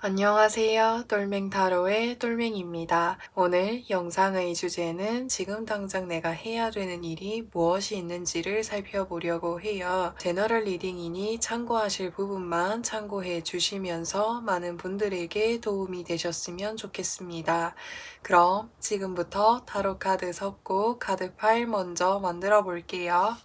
안녕하세요. 똘맹타로의 똘맹입니다. 오늘 영상의 주제는 지금 당장 내가 해야 되는 일이 무엇이 있는지를 살펴보려고 해요. 제너럴 리딩이니 참고하실 부분만 참고해 주시면서 많은 분들에게 도움이 되셨으면 좋겠습니다. 그럼 지금부터 타로 카드 섞고 카드 파일 먼저 만들어 볼게요.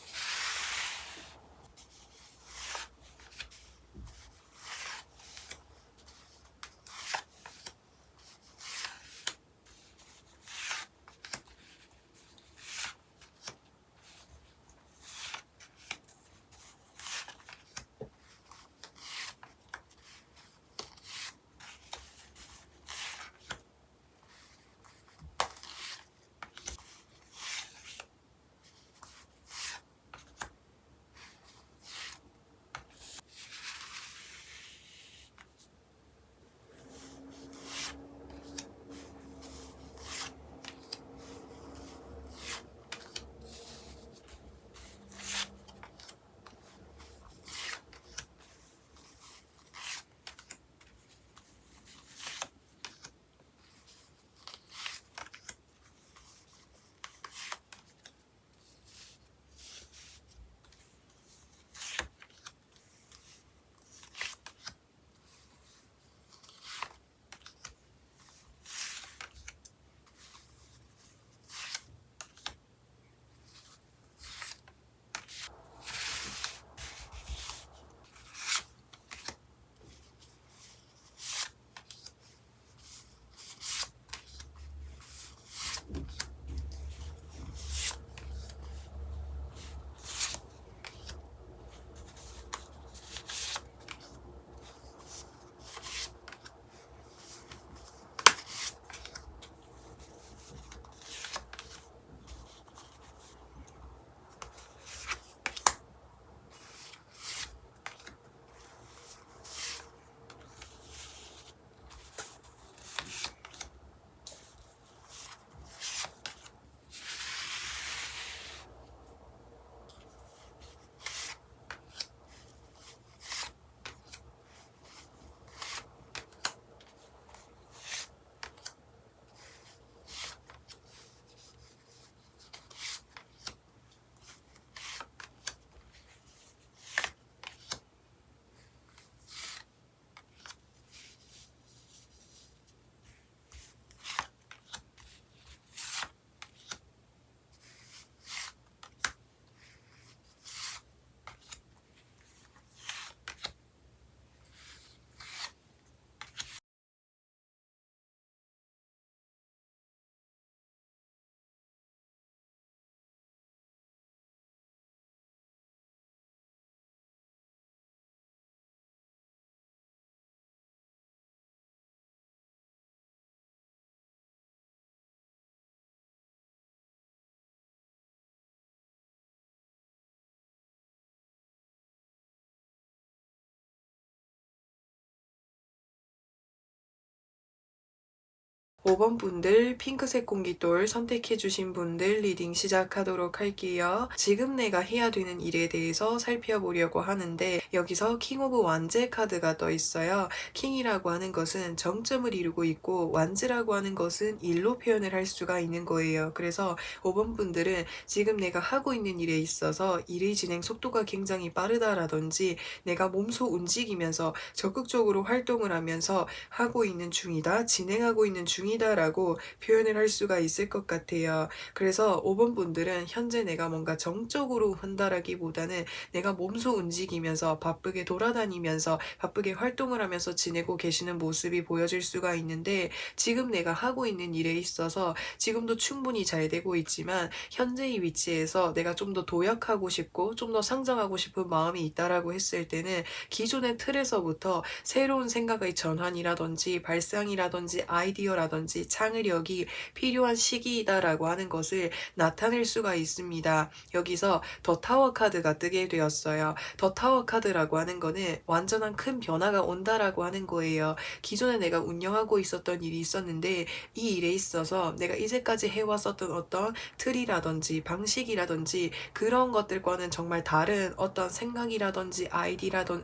(5번) 분들 핑크색 공기돌 선택해주신 분들 리딩 시작하도록 할게요. 지금 내가 해야 되는 일에 대해서 살펴보려고 하는데 여기서 킹 오브 완즈 카드가 떠 있어요. 킹이라고 하는 것은 정점을 이루고 있고 완즈라고 하는 것은 일로 표현을 할 수가 있는 거예요. 그래서 5번 분들은 지금 내가 하고 있는 일에 있어서 일의 진행 속도가 굉장히 빠르다라든지 내가 몸소 움직이면서 적극적으로 활동을 하면서 하고 있는 중이다, 진행하고 있는 중이다 라고 표현을 할 수가 있을 것 같아요. 그래서 5번 분들은 현재 내가 뭔가 정적으로 한다라기보다는 내가 몸소 움직이면서 바쁘게 돌아다니면서 바쁘게 활동을 하면서 지내고 계시는 모습이 보여질 수가 있는데 지금 내가 하고 있는 일에 있어서 지금도 충분히 잘 되고 있지만 현재의 위치에서 내가 좀 더 도약하고 싶고 좀 더 성장하고 싶은 마음이 있다라고 했을 때는 기존의 틀에서부터 새로운 생각의 전환이라든지 발상이라든지 아이디어라든지 창의력이라든지 창의력이 필요한 시기이다라고 하는 것을 나타낼 수가 있습니다. 여기서 더 타워 카드가 뜨게 되었어요. 더 타워 카드라고 하는 거는 완전한 큰 변화가 온다라고 하는 거예요. 기존에 내가 운영하고 있었던 일이 있었는데 이 일에 있어서 내가 이제까지 해왔었던 어떤 틀이라든지 방식이라든지 그런 것들과는 정말 다른 어떤 생각이라든지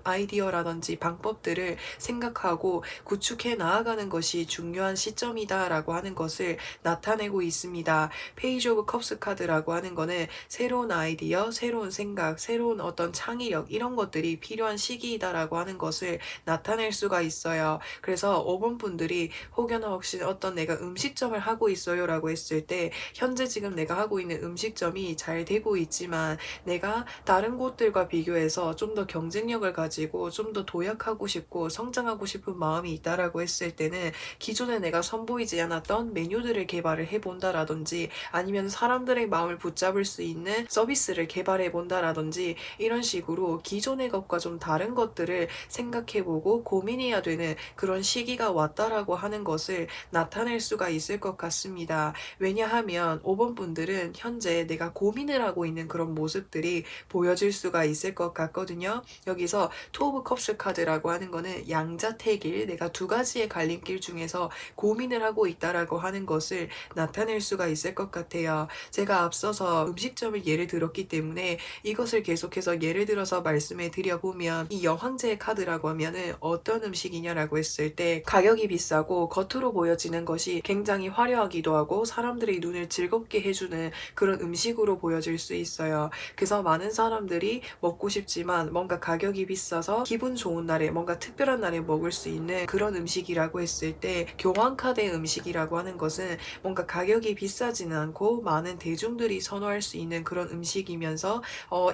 아이디어라든지 방법들을 생각하고 구축해 나아가는 것이 중요한 시점이다라고 하는 것을 나타내고 있습니다. 페이지 오브 컵스 카드라고 하는 거는 새로운 아이디어, 새로운 생각, 새로운 어떤 창의력 이런 것들이 필요한 시기이다라고 하는 것을 나타낼 수가 있어요. 그래서 5번 분들이 혹여나 혹시 어떤 내가 음식점을 하고 있어요 라고 했을 때 현재 지금 내가 하고 있는 음식점이 잘 되고 있지만 내가 다른 곳들과 비교해서 좀 더 경쟁력을 가지고 좀 더 도약하고 싶고 성장하고 싶은 마음이 있다라고 했을 때는 기존에 내가 선보이지 않았던 메뉴들을 개발을 해본다라든지 아니면 사람들의 마음을 붙잡을 수 있는 서비스를 개발해 본다라든지 이런 식으로 기존의 것과 좀 다른 것들을 생각해보고 고민해야 되는 그런 시기가 왔다라고 하는 것을 나타낼 수가 있을 것 같습니다. 왜냐하면 5번 분들은 현재 내가 고민을 하고 있는 그런 모습들이 보여질 수가 있을 것 같거든요. 여기서 투 오브 컵스 카드라고 하는 거는 양자택일, 내가 두 가지의 갈림길 중에서 고민을 하고 있다라고 하는 것을 나타낼 수가 있을 것 같아요. 제가 앞서서 음식점을 예를 들었기 때문에 이것을 계속해서 예를 들어서 말씀해 드려보면 이 여황제의 카드라고 하면은 어떤 음식이냐라고 했을 때 가격이 비싸고 겉으로 보여지는 것이 굉장히 화려하기도 하고 사람들의 눈을 즐겁게 해주는 그런 음식으로 보여질 수 있어요. 그래서 많은 사람들이 먹고 싶지만 뭔가 가격이 비싸서 기분 좋은 날에 뭔가 특별한 날에 먹을 수 있는 그런 음식이라고 했을 때 교환카드의 음식이라고 하는 것은 뭔가 가격이 비싸지는 않고 많은 대중들이 선호할 수 있는 그런 음식이면서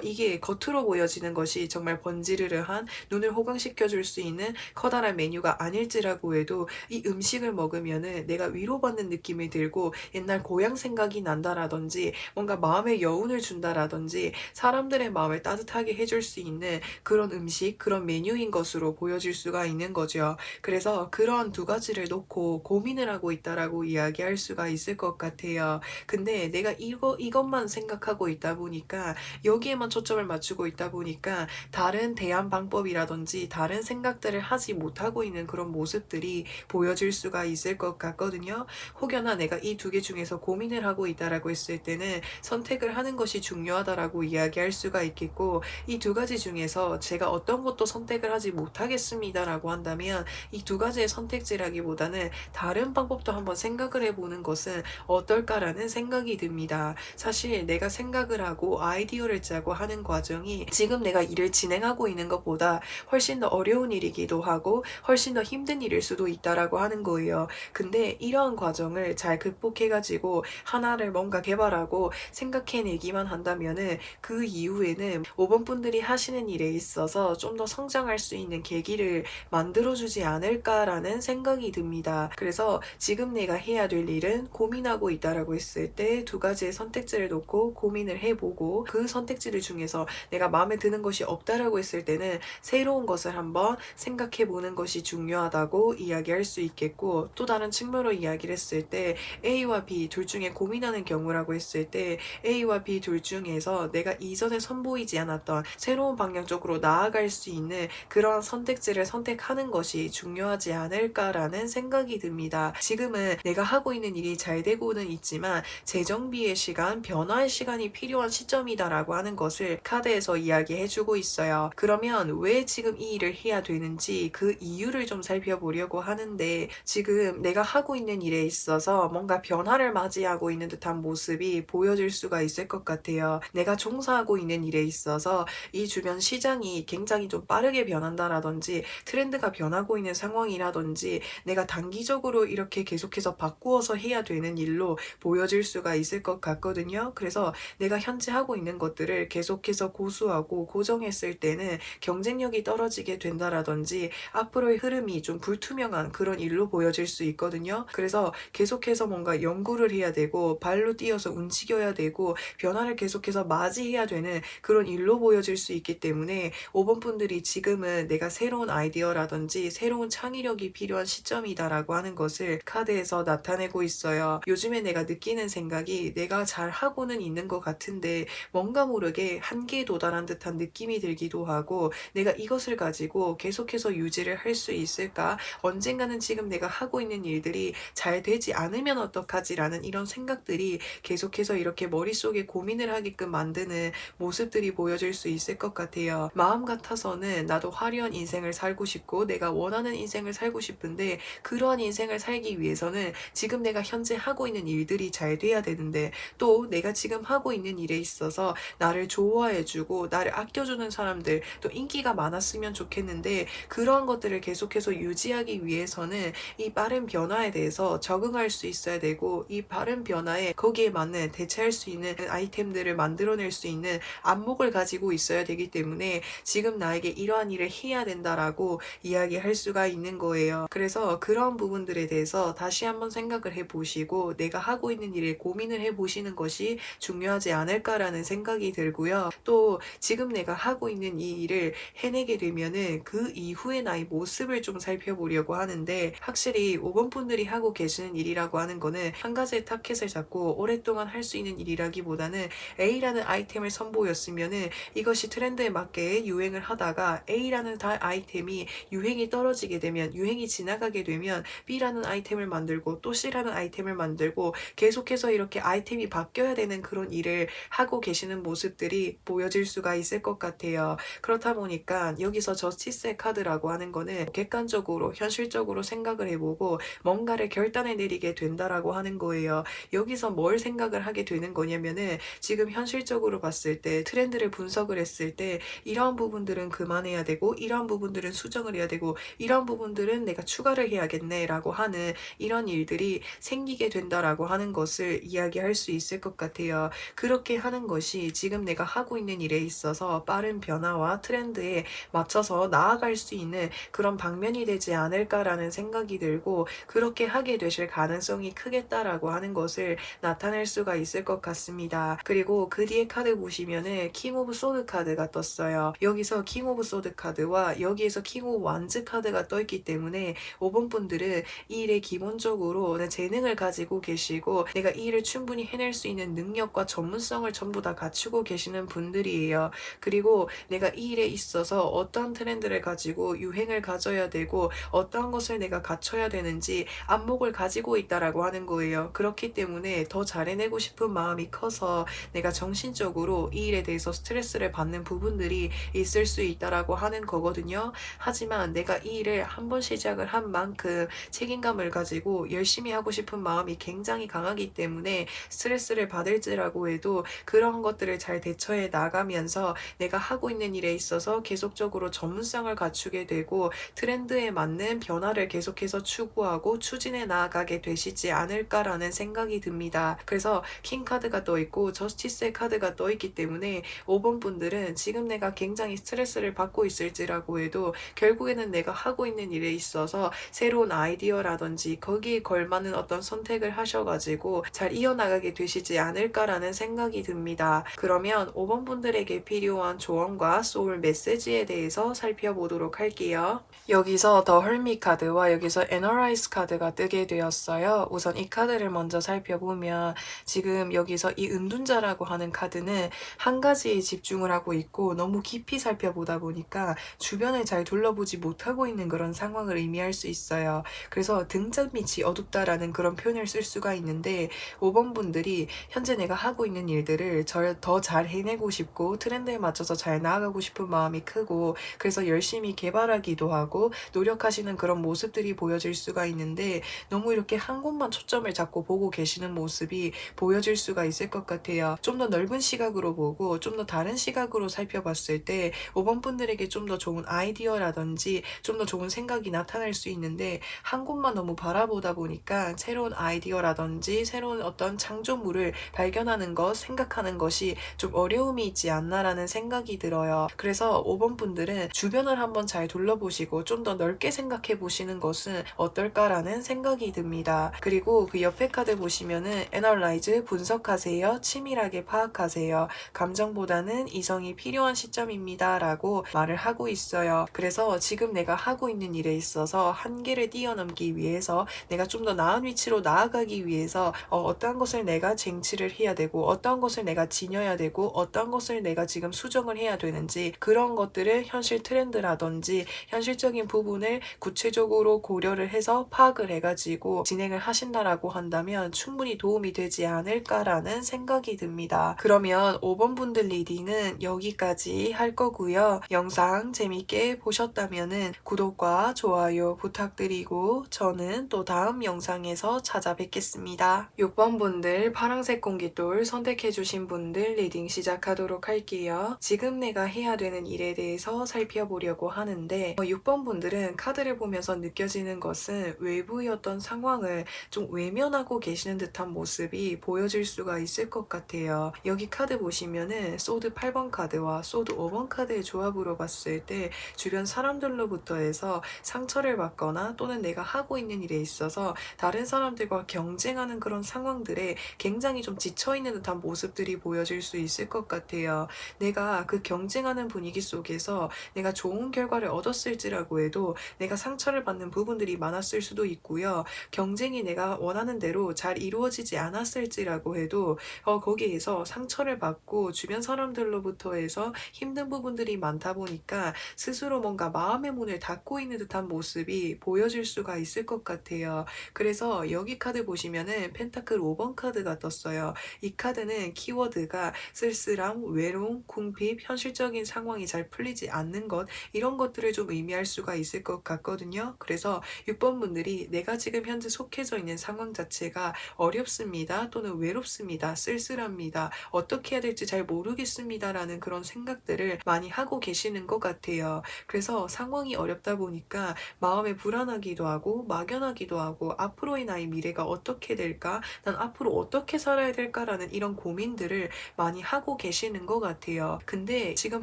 이게 겉으로 보여지는 것이 정말 번지르르한 눈을 호강시켜 줄 수 있는 커다란 메뉴가 아닐지라고 해도 이 음식을 먹으면은 내가 위로받는 느낌이 들고 옛날 고향 생각이 난다라든지 뭔가 마음의 여운을 준다라든지 사람들의 마음을 따뜻하게 해줄 수 있는 그런 음식, 그런 메뉴인 것으로 보여질 수가 있는 거죠. 그래서 그런 두 가지를 놓고 고민을 하고 있다라고 이야기할 수가 있을 것 같아요. 근데 내가 이것만 생각하고 있다 보니까 여기에만 초점을 맞추고 있다 보니까 다른 대안 방법이라든지 다른 생각들을 하지 못하고 있는 그런 모습들이 보여질 수가 있을 것 같거든요. 혹여나 내가 이 두 개 중에서 고민을 하고 있다라고 했을 때는 선택을 하는 것이 중요하다라고 이야기할 수가 있겠고 이 두 가지 중에서 제가 어떤 것도 선택을 하지 못하겠습니다라고 한다면 이 두 가지의 선택지라기보다는 다른 방법도 한번 생각을 해보는 것은 어떨까라는 생각이 듭니다. 사실 내가 생각을 하고 아이디어를 짜고 하는 과정이 지금 내가 일을 진행하고 있는 것보다 훨씬 더 어려운 일이기도 하고 훨씬 더 힘든 일일 수도 있다라고 하는 거예요. 근데 이러한 과정을 잘 극복해가지고 하나를 뭔가 개발하고 생각해내기만 한다면은 그 이후에는 5번 분들이 하시는 일에 있어서 좀 더 성장할 수 있는 계기를 만들어주지 않을까라는 생각이 듭니다. 그래서 지금 내가 해야 될 일은 고민하고 있다라고 했을 때 두 가지의 선택지를 놓고 고민을 해보고 그 선택지들 중에서 내가 마음에 드는 것이 없다라고 했을 때는 새로운 것을 한번 생각해 보는 것이 중요하다고 이야기할 수 있겠고 또 다른 측면으로 이야기를 했을 때 A와 B 둘 중에 고민하는 경우라고 했을 때 A와 B 둘 중에서 내가 이전에 선보이지 않았던 새로운 방향 쪽으로 나아갈 수 있는 그런 선택지를 선택하는 것이 중요하지 않을까라는 생각이 듭니다. 지금은 내가 하고 있는 일이 잘 되고는 있지만 재정비의 시간, 변화의 시간이 필요한 시점이다라고 하는 것을 카드에서 이야기해주고 있어요. 그러면 왜 지금 이 일을 해야 되는지 그 이유를 좀 살펴보려고 하는데 지금 내가 하고 있는 일에 있어서 뭔가 변화를 맞이하고 있는 듯한 모습이 보여질 수가 있을 것 같아요. 내가 종사하고 있는 일에 있어서 이 주변 시장이 굉장히 좀 빠르게 변한다라든지 트렌드가 변하고 있는 상황이라든지 내가 단기적으로 이렇게 계속해서 바꾸어서 해야 되는 일로 보여질 수가 있을 것 같거든요. 그래서 내가 현재 하고 있는 것들을 계속해서 고수하고 고정했을 때는 경쟁력이 떨어지게 된다라든지 앞으로의 흐름이 좀 불투명한 그런 일로 보여질 수 있거든요. 그래서 계속해서 뭔가 연구를 해야 되고 발로 뛰어서 움직여야 되고 변화를 계속해서 맞이해야 되는 그런 일로 보여질 수 있기 때문에 5번 분들이 지금은 내가 새로운 아이디어라든지 새로운 창의력이 필요한 시점이다라고 하는 것을 것들을 카드에서 나타내고 있어요. 요즘에 내가 느끼는 생각이 내가 잘 하고는 있는 것 같은데 뭔가 모르게 한계에 도달한 듯한 느낌이 들기도 하고 내가 이것을 가지고 계속해서 유지를 할 수 있을까? 언젠가는 지금 내가 하고 있는 일들이 잘 되지 않으면 어떡하지라는 이런 생각들이 계속해서 이렇게 머릿속에 고민을 하게끔 만드는 모습들이 보여질 수 있을 것 같아요. 마음 같아서는 나도 화려한 인생을 살고 싶고 내가 원하는 인생을 살고 싶은데 그러한 인생을 살기 위해서는 지금 내가 현재 하고 있는 일들이 잘 돼야 되는데 또 내가 지금 하고 있는 일에 있어서 나를 좋아해주고 나를 아껴주는 사람들 또 인기가 많았으면 좋겠는데 그러한 것들을 계속해서 유지하기 위해서는 이 빠른 변화에 대해서 적응할 수 있어야 되고 이 빠른 변화에 거기에 맞는 대체할 수 있는 아이템들을 만들어낼 수 있는 안목을 가지고 있어야 되기 때문에 지금 나에게 이러한 일을 해야 된다라고 이야기할 수가 있는 거예요. 그래서 그런 부분들에 대해서 다시 한번 생각을 해보시고 내가 하고 있는 일에 고민을 해보시는 것이 중요하지 않을까라는 생각이 들고요. 또 지금 내가 하고 있는 이 일을 해내게 되면은 그 이후의 나의 모습을 좀 살펴보려고 하는데 확실히 5번 분들이 하고 계시는 일이라고 하는 거는 한 가지의 타켓을 잡고 오랫동안 할 수 있는 일이라기보다는 A라는 아이템을 선보였으면은 이것이 트렌드에 맞게 유행을 하다가 A라는 아이템이 유행이 떨어지게 되면 유행이 지나가게 되면 B라는 아이템을 만들고 또 C라는 아이템을 만들고 계속해서 이렇게 아이템이 바뀌어야 되는 그런 일을 하고 계시는 모습들이 보여질 수가 있을 것 같아요. 그렇다 보니까 여기서 저스티스의 카드라고 하는 거는 객관적으로 현실적으로 생각을 해보고 뭔가를 결단을 내리게 된다라고 하는 거예요. 여기서 뭘 생각을 하게 되는 거냐면은 지금 현실적으로 봤을 때 트렌드를 분석을 했을 때 이러한 부분들은 그만해야 되고 이러한 부분들은 수정을 해야 되고 이러한 부분들은 내가 추가를 해야겠네 라고 하는 이런 일들이 생기게 된다라고 하는 것을 이야기할 수 있을 것 같아요. 그렇게 하는 것이 지금 내가 하고 있는 일에 있어서 빠른 변화와 트렌드에 맞춰서 나아갈 수 있는 그런 방면이 되지 않을까라는 생각이 들고 그렇게 하게 되실 가능성이 크겠다라고 하는 것을 나타낼 수가 있을 것 같습니다. 그리고 그 뒤에 카드 보시면은 킹 오브 소드 카드가 떴어요. 여기서 킹 오브 소드 카드와 여기에서 킹 오브 완즈 카드가 떠있기 때문에 5번 분들은 이 일에 기본적으로 재능을 가지고 계시고 내가 이 일을 충분히 해낼 수 있는 능력과 전문성을 전부 다 갖추고 계시는 분들이에요. 그리고 내가 이 일에 있어서 어떠한 트렌드를 가지고 유행을 가져야 되고 어떠한 것을 내가 갖춰야 되는지 안목을 가지고 있다라고 하는 거예요. 그렇기 때문에 더 잘해내고 싶은 마음이 커서 내가 정신적으로 이 일에 대해서 스트레스를 받는 부분들이 있을 수 있다라고 하는 거거든요. 하지만 내가 이 일을 한번 시작을 한 만큼 책임감을 가지고 열심히 하고 싶은 마음이 굉장히 강하기 때문에 스트레스를 받을지라고 해도 그런 것들을 잘 대처해 나가면서 내가 하고 있는 일에 있어서 계속적으로 전문성을 갖추게 되고 트렌드에 맞는 변화를 계속해서 추구하고 추진해 나아가게 되시지 않을까라는 생각이 듭니다. 그래서 킹 카드가 떠있고 저스티스의 카드가 떠있기 때문에 5번 분들은 지금 내가 굉장히 스트레스를 받고 있을지라고 해도 결국에는 내가 하고 있는 일에 있어서 새로운 아이디어라든지 거기에 걸맞는 어떤 선택을 하셔가지고 잘 이어나가게 되시지 않을까라는 생각이 듭니다. 그러면 5번 분들에게 필요한 조언과 소울 메시지에 대해서 살펴보도록 할게요. 여기서 더 헐미 카드와 여기서 애너라이즈 카드가 뜨게 되었어요. 우선 이 카드를 먼저 살펴보면 지금 여기서 이 은둔자라고 하는 카드는 한 가지에 집중을 하고 있고 너무 깊이 살펴보다 보니까 주변을 잘 둘러보지 못하고 있는 그런 상황을 의미할 수 있어요. 그래서 등잔빛이 어둡다라는 그런 표현을 쓸 수가 있는데 5번 분들이 현재 내가 하고 있는 일들을 더 잘 해내고 싶고 트렌드에 맞춰서 잘 나아가고 싶은 마음이 크고 그래서 열심히 개발하기도 하고 노력하시는 그런 모습들이 보여질 수가 있는데 너무 이렇게 한 곳만 초점을 잡고 보고 계시는 모습이 보여질 수가 있을 것 같아요. 좀 더 넓은 시각으로 보고 좀 더 다른 시각으로 살펴봤을 때 5번 분들에게 좀 더 좋은 아이디어라든지 좀 더 좋은 생각이 나타날 수 있는데 한 곳만 너무 바라보다 보니까 새로운 아이디어라든지 새로운 어떤 창조물을 발견하는 것, 생각하는 것이 좀 어려움이 있지 않나라는 생각이 들어요. 그래서 5번 분들은 주변을 한번 잘 둘러보시고 좀 더 넓게 생각해 보시는 것은 어떨까라는 생각이 듭니다. 그리고 그 옆에 카드 보시면은 애널라이즈 분석하세요. 치밀하게 파악하세요. 감정보다는 이성이 필요한 시점입니다. 라고 말을 하고 있어요. 그래서 지금 내가 하고 있는 일에 있어서 한계를 뛰어넘기 위해 위해서 내가 좀 더 나은 위치로 나아가기 위해서 어떠한 것을 내가 쟁취를 해야 되고 어떠한 것을 내가 지녀야 되고 어떠한 것을 내가 지금 수정을 해야 되는지 그런 것들을 현실 트렌드라든지 현실적인 부분을 구체적으로 고려를 해서 파악을 해가지고 진행을 하신다라고 한다면 충분히 도움이 되지 않을까라는 생각이 듭니다. 그러면 5번 분들 리딩은 여기까지 할 거고요. 영상 재밌게 보셨다면 구독과 좋아요 부탁드리고 저는 또 다음 영상에서 찾아뵙겠습니다. 6번 분들 파란색 공깃돌 선택해주신 분들 리딩 시작하도록 할게요. 지금 내가 해야 되는 일에 대해서 살펴보려고 하는데 6번 분들은 카드를 보면서 느껴지는 것은 외부의 어떤 상황을 좀 외면하고 계시는 듯한 모습이 보여질 수가 있을 것 같아요. 여기 카드 보시면은 소드 8번 카드와 소드 5번 카드의 조합으로 봤을 때 주변 사람들로부터 해서 상처를 받거나 또는 내가 하고 있는 일에 있어서 다른 사람들과 경쟁하는 그런 상황들에 굉장히 좀 지쳐있는 듯한 모습들이 보여질 수 있을 것 같아요. 내가 그 경쟁하는 분위기 속에서 내가 좋은 결과를 얻었을지라고 해도 내가 상처를 받는 부분들이 많았을 수도 있고요. 경쟁이 내가 원하는 대로 잘 이루어지지 않았을지라고 해도 거기에서 상처를 받고 주변 사람들로부터 해서 힘든 부분들이 많다 보니까 스스로 뭔가 마음의 문을 닫고 있는 듯한 모습이 보여질 수가 있을 것 같아요. 그래서 여기 카드 보시면은 펜타클 5번 카드가 떴어요. 이 카드는 키워드가 쓸쓸함, 외로움, 궁핍, 현실적인 상황이 잘 풀리지 않는 것 이런 것들을 좀 의미할 수가 있을 것 같거든요. 그래서 6번 분들이 내가 지금 현재 속해져 있는 상황 자체가 어렵습니다. 또는 외롭습니다. 쓸쓸합니다. 어떻게 해야 될지 잘 모르겠습니다. 라는 그런 생각들을 많이 하고 계시는 것 같아요. 그래서 상황이 어렵다 보니까 마음에 불안하기도 하고 막연하기도 하고 앞으로의 나의 미래가 어떻게 될까? 난 앞으로 어떻게 살아야 될까라는 이런 고민들을 많이 하고 계시는 것 같아요. 근데 지금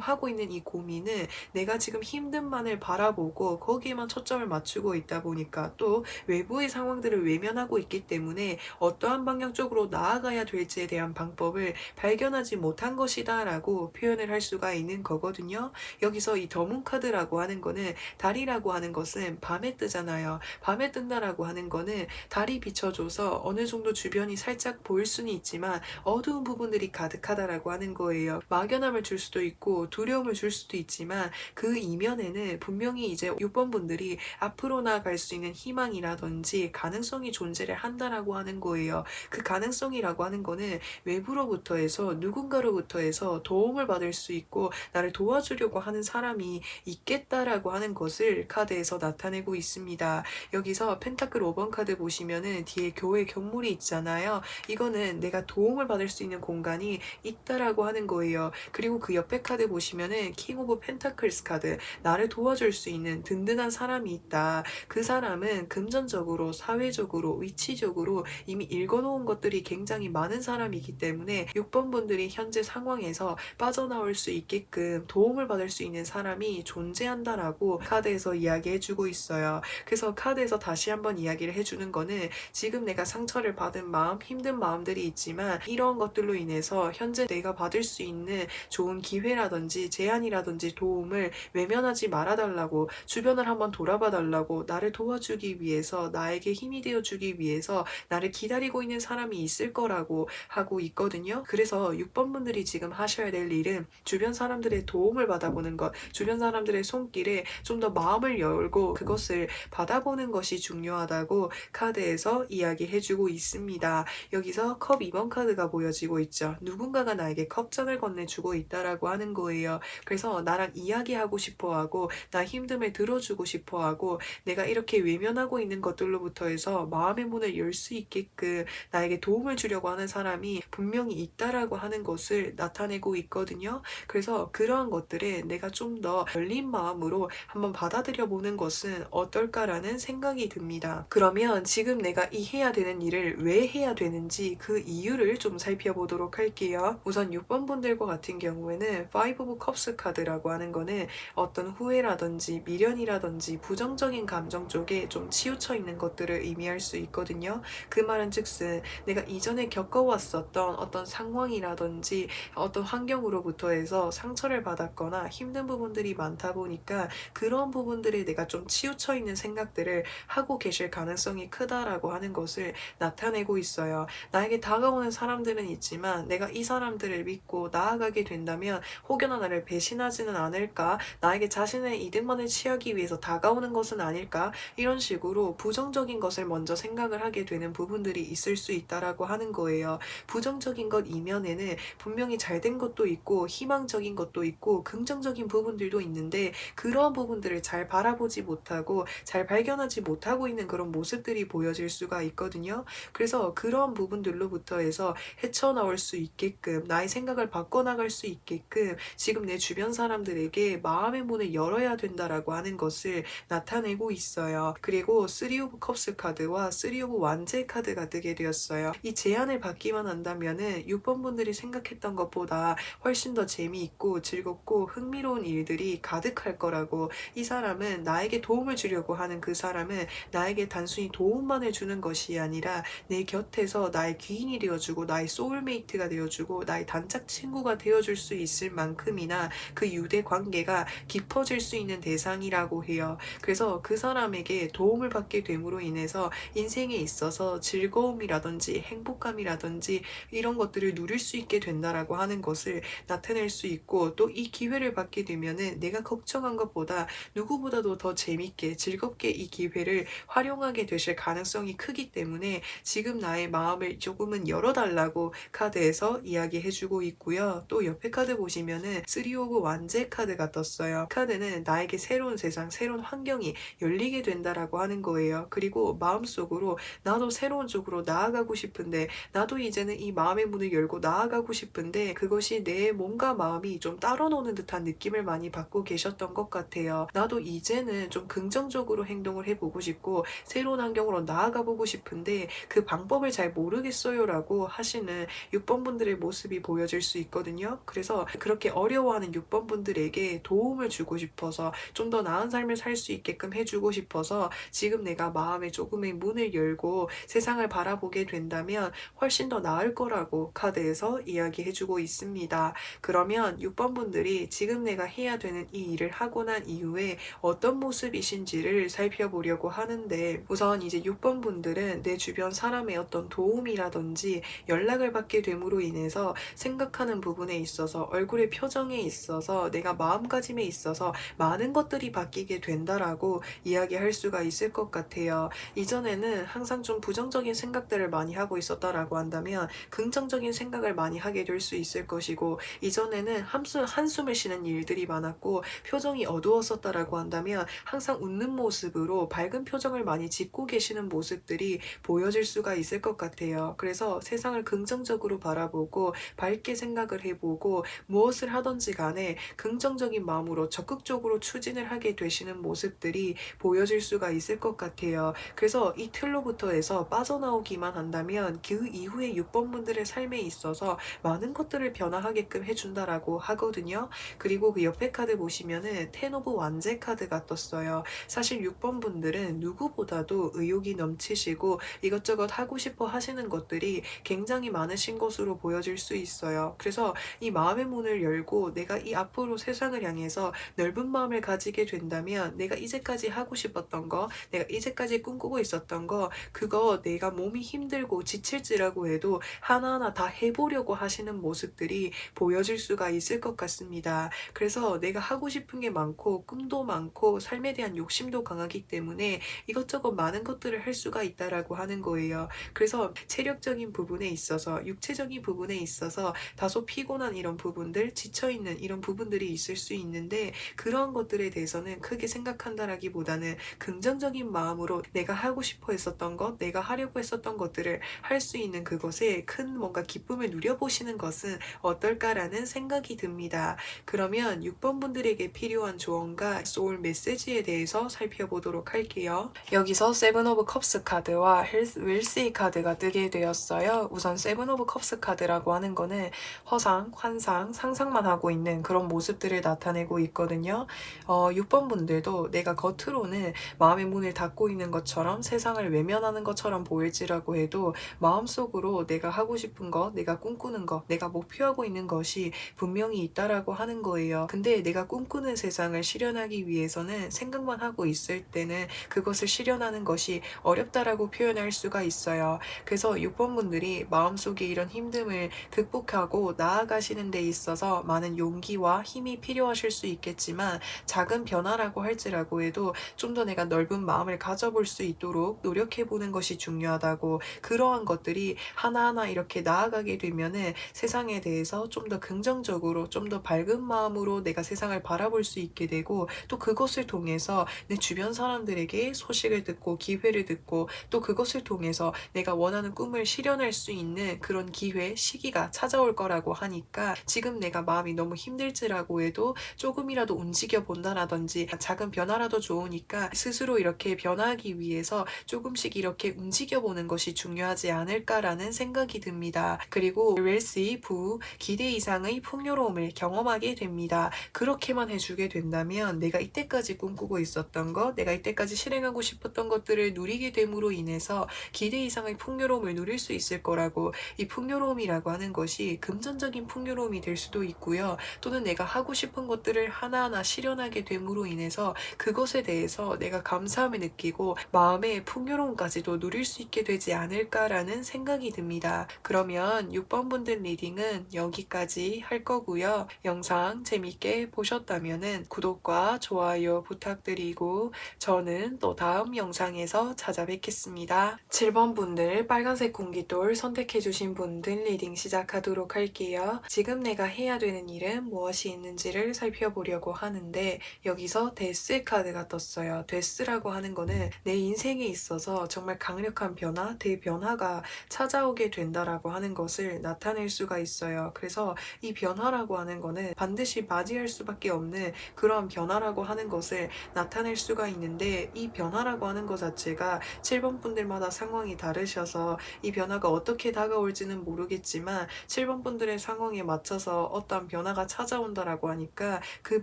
하고 있는 이 고민은 내가 지금 힘듦만을 바라보고 거기에만 초점을 맞추고 있다 보니까 또 외부의 상황들을 외면하고 있기 때문에 어떠한 방향 쪽으로 나아가야 될지에 대한 방법을 발견하지 못한 것이다 라고 표현을 할 수가 있는 거거든요. 여기서 이 더문 카드라고 하는 거는 달이라고 하는 것은 밤에 뜨잖아요. 밤에 뜬다라고 하는 거는 달이 비춰줘서 어느 정도 주변이 살짝 보일 수는 있지만 어두운 부분들이 가득하다라고 하는 거예요. 막연함을 줄 수도 있고 두려움을 줄 수도 있지만 그 이면에는 분명히 이제 6번 분들이 앞으로 나아갈 수 있는 희망이라든지 가능성이 존재를 한다라고 하는 거예요. 그 가능성이라고 하는 거는 외부로부터 해서 누군가로부터 해서 도움을 받을 수 있고 나를 도와주려고 하는 사람이 있겠다라고 하는 것을 카드에서 나타내고 있습니다. 여기서 펜타클 5번 카드 보시면은 뒤에 교회 경물이 있잖아요. 이거는 내가 도움을 받을 수 있는 공간이 있다라고 하는 거예요. 그리고 그 옆에 카드 보시면은 킹 오브 펜타클스 카드, 나를 도와줄 수 있는 든든한 사람이 있다. 그 사람은 금전적으로, 사회적으로, 위치적으로 이미 읽어놓은 것들이 굉장히 많은 사람이기 때문에 6번 분들이 현재 상황에서 빠져나올 수 있게끔 도움을 받을 수 있는 사람이 존재한다라고 카드에서 이야기해주고 있어요. 그래서 카드에서 다시 한번 이야기를 해주는 거는 지금 내가 상처를 받은 마음, 힘든 마음들이 있지만 이런 것들로 인해서 현재 내가 받을 수 있는 좋은 기회라든지 제안이라든지 도움을 외면하지 말아달라고, 주변을 한번 돌아봐 달라고, 나를 도와주기 위해서, 나에게 힘이 되어주기 위해서 나를 기다리고 있는 사람이 있을 거라고 하고 있거든요. 그래서 6번 분들이 지금 하셔야 될 일은 주변 사람들의 도움을 받아보는 것, 주변 사람들의 손길에 좀 더 마음을 열고 그것을 받아보는 것이 중요하다고 카드에서 이야기해주고 있습니다. 여기서 컵 2번 카드가 보여지고 있죠. 누군가가 나에게 컵잔을 건네주고 있다라고 하는 거예요. 그래서 나랑 이야기하고 싶어하고 나 힘듦을 들어주고 싶어하고 내가 이렇게 외면하고 있는 것들로부터 해서 마음의 문을 열 수 있게끔 나에게 도움을 주려고 하는 사람이 분명히 있다라고 하는 것을 나타내고 있거든요. 그래서 그러한 것들에 내가 좀 더 열린 마음으로 한번 받아들여 보는 것은 어떨까라는 생각이 듭니다. 그러면 지금 내가 이 해야 되는 일을 왜 해야 되는지 그 이유를 좀 살펴보도록 할게요. 우선 6번 분들과 같은 경우에는 5 of Cups 카드라고 하는 거는 어떤 후회라든지 미련이라든지 부정적인 감정 쪽에 좀 치우쳐 있는 것들을 의미할 수 있거든요. 그 말은 즉슨 내가 이전에 겪어왔었던 어떤 상황이라든지 어떤 환경으로부터 해서 상처를 받았거나 힘든 부분들이 많다 보니까 그런 부분들에 내가 좀 치우쳐 있는 생각들을 하고 하고 계실 가능성이 크다라고 하는 것을 나타내고 있어요. 나에게 다가오는 사람들은 있지만 내가 이 사람들을 믿고 나아가게 된다면 혹여나 나를 배신하지는 않을까? 나에게 자신의 이득만을 취하기 위해서 다가오는 것은 아닐까? 이런 식으로 부정적인 것을 먼저 생각을 하게 되는 부분들이 있을 수 있다라고 하는 거예요. 부정적인 것 이면에는 분명히 잘된 것도 있고 희망적인 것도 있고 긍정적인 부분들도 있는데 그러한 부분들을 잘 바라보지 못하고 잘 발견하지 못하고 있는 그런 모습들이 보여질 수가 있거든요. 그래서 그런 부분들로부터 해서 헤쳐나올 수 있게끔 나의 생각을 바꿔나갈 수 있게끔 지금 내 주변 사람들에게 마음의 문을 열어야 된다라고 하는 것을 나타내고 있어요. 그리고 3 오브 컵스 카드와 3 오브 완제 카드가 뜨게 되었어요. 이 제안을 받기만 한다면은 6번 분들이 생각했던 것보다 훨씬 더 재미있고 즐겁고 흥미로운 일들이 가득할 거라고, 이 사람은 나에게 도움을 주려고 하는 그 사람은 나에게 단순히 도움만을 주는 것이 아니라 내 곁에서 나의 귀인이 되어주고 나의 소울메이트가 되어주고 나의 단짝 친구가 되어줄 수 있을 만큼이나 그 유대 관계가 깊어질 수 있는 대상이라고 해요. 그래서 그 사람에게 도움을 받게 됨으로 인해서 인생에 있어서 즐거움이라든지 행복감이라든지 이런 것들을 누릴 수 있게 된다라고 하는 것을 나타낼 수 있고, 또 이 기회를 받게 되면은 내가 걱정한 것보다 누구보다도 더 재밌게 즐겁게 이 기회를 활용하게 되실 가능성이 크기 때문에 지금 나의 마음을 조금은 열어달라고 카드에서 이야기해주고 있고요. 또 옆에 카드 보시면은 3 오브 완제 카드가 떴어요. 카드는 나에게 새로운 세상, 새로운 환경이 열리게 된다라고 하는 거예요. 그리고 마음속으로 나도 새로운 쪽으로 나아가고 싶은데, 나도 이제는 이 마음의 문을 열고 나아가고 싶은데 그것이 내 몸과 마음이 좀 따로 노는 듯한 느낌을 많이 받고 계셨던 것 같아요. 나도 이제는 좀 긍정적으로 행동을 해보고 싶고 새로운 환경으로 나아가 보고 싶은데 그 방법을 잘 모르겠어요 라고 하시는 6번 분들의 모습이 보여질 수 있거든요. 그래서 그렇게 어려워하는 6번 분들에게 도움을 주고 싶어서 좀 더 나은 삶을 살 수 있게끔 해주고 싶어서 지금 내가 마음의 조금의 문을 열고 세상을 바라보게 된다면 훨씬 더 나을 거라고 카드에서 이야기해주고 있습니다. 그러면 6번 분들이 지금 내가 해야 되는 이 일을 하고 난 이후에 어떤 모습이신지를 살펴보려고 하는데, 우선 이제 6번 분들은 내 주변 사람의 어떤 도움이라든지 연락을 받게 됨으로 인해서 생각하는 부분에 있어서 얼굴의 표정에 있어서 내가 마음가짐에 있어서 많은 것들이 바뀌게 된다라고 이야기할 수가 있을 것 같아요. 이전에는 항상 좀 부정적인 생각들을 많이 하고 있었다라고 한다면 긍정적인 생각을 많이 하게 될 수 있을 것이고, 이전에는 한숨을 쉬는 일들이 많았고 표정이 어두웠었다라고 한다면 항상 웃는 모습으로 밝은 표정을 많이 짓고 계시는 모습들이 보여질 수가 있을 것 같아요. 그래서 세상을 긍정적으로 바라보고 밝게 생각을 해보고 무엇을 하든지 간에 긍정적인 마음으로 적극적으로 추진을 하게 되시는 모습들이 보여질 수가 있을 것 같아요. 그래서 이 틀로부터 해서 빠져나오기만 한다면 그 이후에 6번 분들의 삶에 있어서 많은 것들을 변화하게끔 해준다라고 하거든요. 그리고 그 옆에 카드 보시면은 10 오브 완제 카드가 떴어요. 사실 6번 분들은 누구보다도 의욕이 넘치시고 이것저것 하고 싶어 하시는 것들이 굉장히 많으신 것으로 보여질 수 있어요. 그래서 이 마음의 문을 열고 내가 이 앞으로 세상을 향해서 넓은 마음을 가지게 된다면 내가 이제까지 하고 싶었던 거, 내가 이제까지 꿈꾸고 있었던 거, 그거 내가 몸이 힘들고 지칠지라고 해도 하나하나 다 해보려고 하시는 모습들이 보여질 수가 있을 것 같습니다. 그래서 내가 하고 싶은 게 많고 꿈도 많고 삶에 대한 욕심도 강하기 때문에 이것저것 많은 것들을 할 수가 있다라고 하는 거예요. 그래서 체력적인 부분에 있어서, 육체적인 부분에 있어서 다소 피곤한 이런 부분들, 지쳐있는 이런 부분들이 있을 수 있는데 그러한 것들에 대해서는 크게 생각한다라기보다는 긍정적인 마음으로 내가 하고 싶어 했었던 것, 내가 하려고 했었던 것들을 할 수 있는 그것에 큰 뭔가 기쁨을 누려보시는 것은 어떨까라는 생각이 듭니다. 그러면 6번 분들에게 필요한 조언과 소울 메시지에 대해서 살펴보도록 할게요. 여기서 7 오브 컵스 카드와 윌시 카드가 뜨게 되었어요. 우선 7 오브 컵스 카드라고 하는 거는 허상, 환상, 상상만 하고 있는 그런 모습들을 나타내고 있거든요. 6번 분들도 내가 겉으로는 마음의 문을 닫고 있는 것처럼 세상을 외면하는 것처럼 보일지라고 해도 마음속으로 내가 하고 싶은 것, 내가 꿈꾸는 것, 내가 목표하고 있는 것이 분명히 있다라고 하는 거예요. 근데 내가 꿈꾸는 세상을 실현하기 위해서는 생각만 하고 있을 때는 그것을 그것을 실현하는 것이 어렵다라고 표현할 수가 있어요. 그래서 6번 분들이 마음속에 이런 힘듦을 극복하고 나아가시는 데 있어서 많은 용기와 힘이 필요하실 수 있겠지만 작은 변화라고 할지라고 해도 좀 더 내가 넓은 마음을 가져볼 수 있도록 노력해 보는 것이 중요하다고, 그러한 것들이 하나하나 이렇게 나아가게 되면은 세상에 대해서 좀 더 긍정적으로 좀 더 밝은 마음으로 내가 세상을 바라볼 수 있게 되고, 또 그것을 통해서 내 주변 사람들에게 소식을 듣고 기회를 듣고, 또 그것을 통해서 내가 원하는 꿈을 실현할 수 있는 그런 기회, 시기가 찾아올 거라고 하니까 지금 내가 마음이 너무 힘들지라고 해도 조금이라도 움직여 본다라든지 작은 변화라도 좋으니까 스스로 이렇게 변화하기 위해서 조금씩 이렇게 움직여 보는 것이 중요하지 않을까라는 생각이 듭니다. 그리고 웰시 부 기대 이상의 풍요로움을 경험하게 됩니다. 그렇게만 해주게 된다면 내가 이때까지 꿈꾸고 있었던 것, 내가 이때까지 실행하고 싶었던 것들을 누리게 됨으로 인해서 기대 이상의 풍요로움을 누릴 수 있을 거라고, 이 풍요로움이라고 하는 것이 금전적인 풍요로움이 될 수도 있고요. 또는 내가 하고 싶은 것들을 하나하나 실현하게 됨으로 인해서 그것에 대해서 내가 감사함을 느끼고 마음의 풍요로움까지도 누릴 수 있게 되지 않을까라는 생각이 듭니다. 그러면 6번 분들 리딩은 여기까지 할 거고요. 영상 재밌게 보셨다면 구독과 좋아요 부탁드리고 저는 또 다음 영상에서 찾아뵙겠습니다. 7번 분들 빨간색 공기돌 선택해주신 분들 리딩 시작하도록 할게요. 지금 내가 해야 되는 일은 무엇이 있는지를 살펴보려고 하는데 여기서 데스 카드가 떴어요. 데스라고 하는 거는 내 인생에 있어서 정말 강력한 변화, 대변화가 찾아오게 된다라고 하는 것을 나타낼 수가 있어요. 그래서 이 변화라고 하는 거는 반드시 맞이할 수밖에 없는 그런 변화라고 하는 것을 나타낼 수가 있는데, 이 변화라고 하는 것 자체가 7번 분들마다 상황이 다르셔서 이 변화가 어떻게 다가올지는 모르겠지만 7번 분들의 상황에 맞춰서 어떤 변화가 찾아온다라고 하니까 그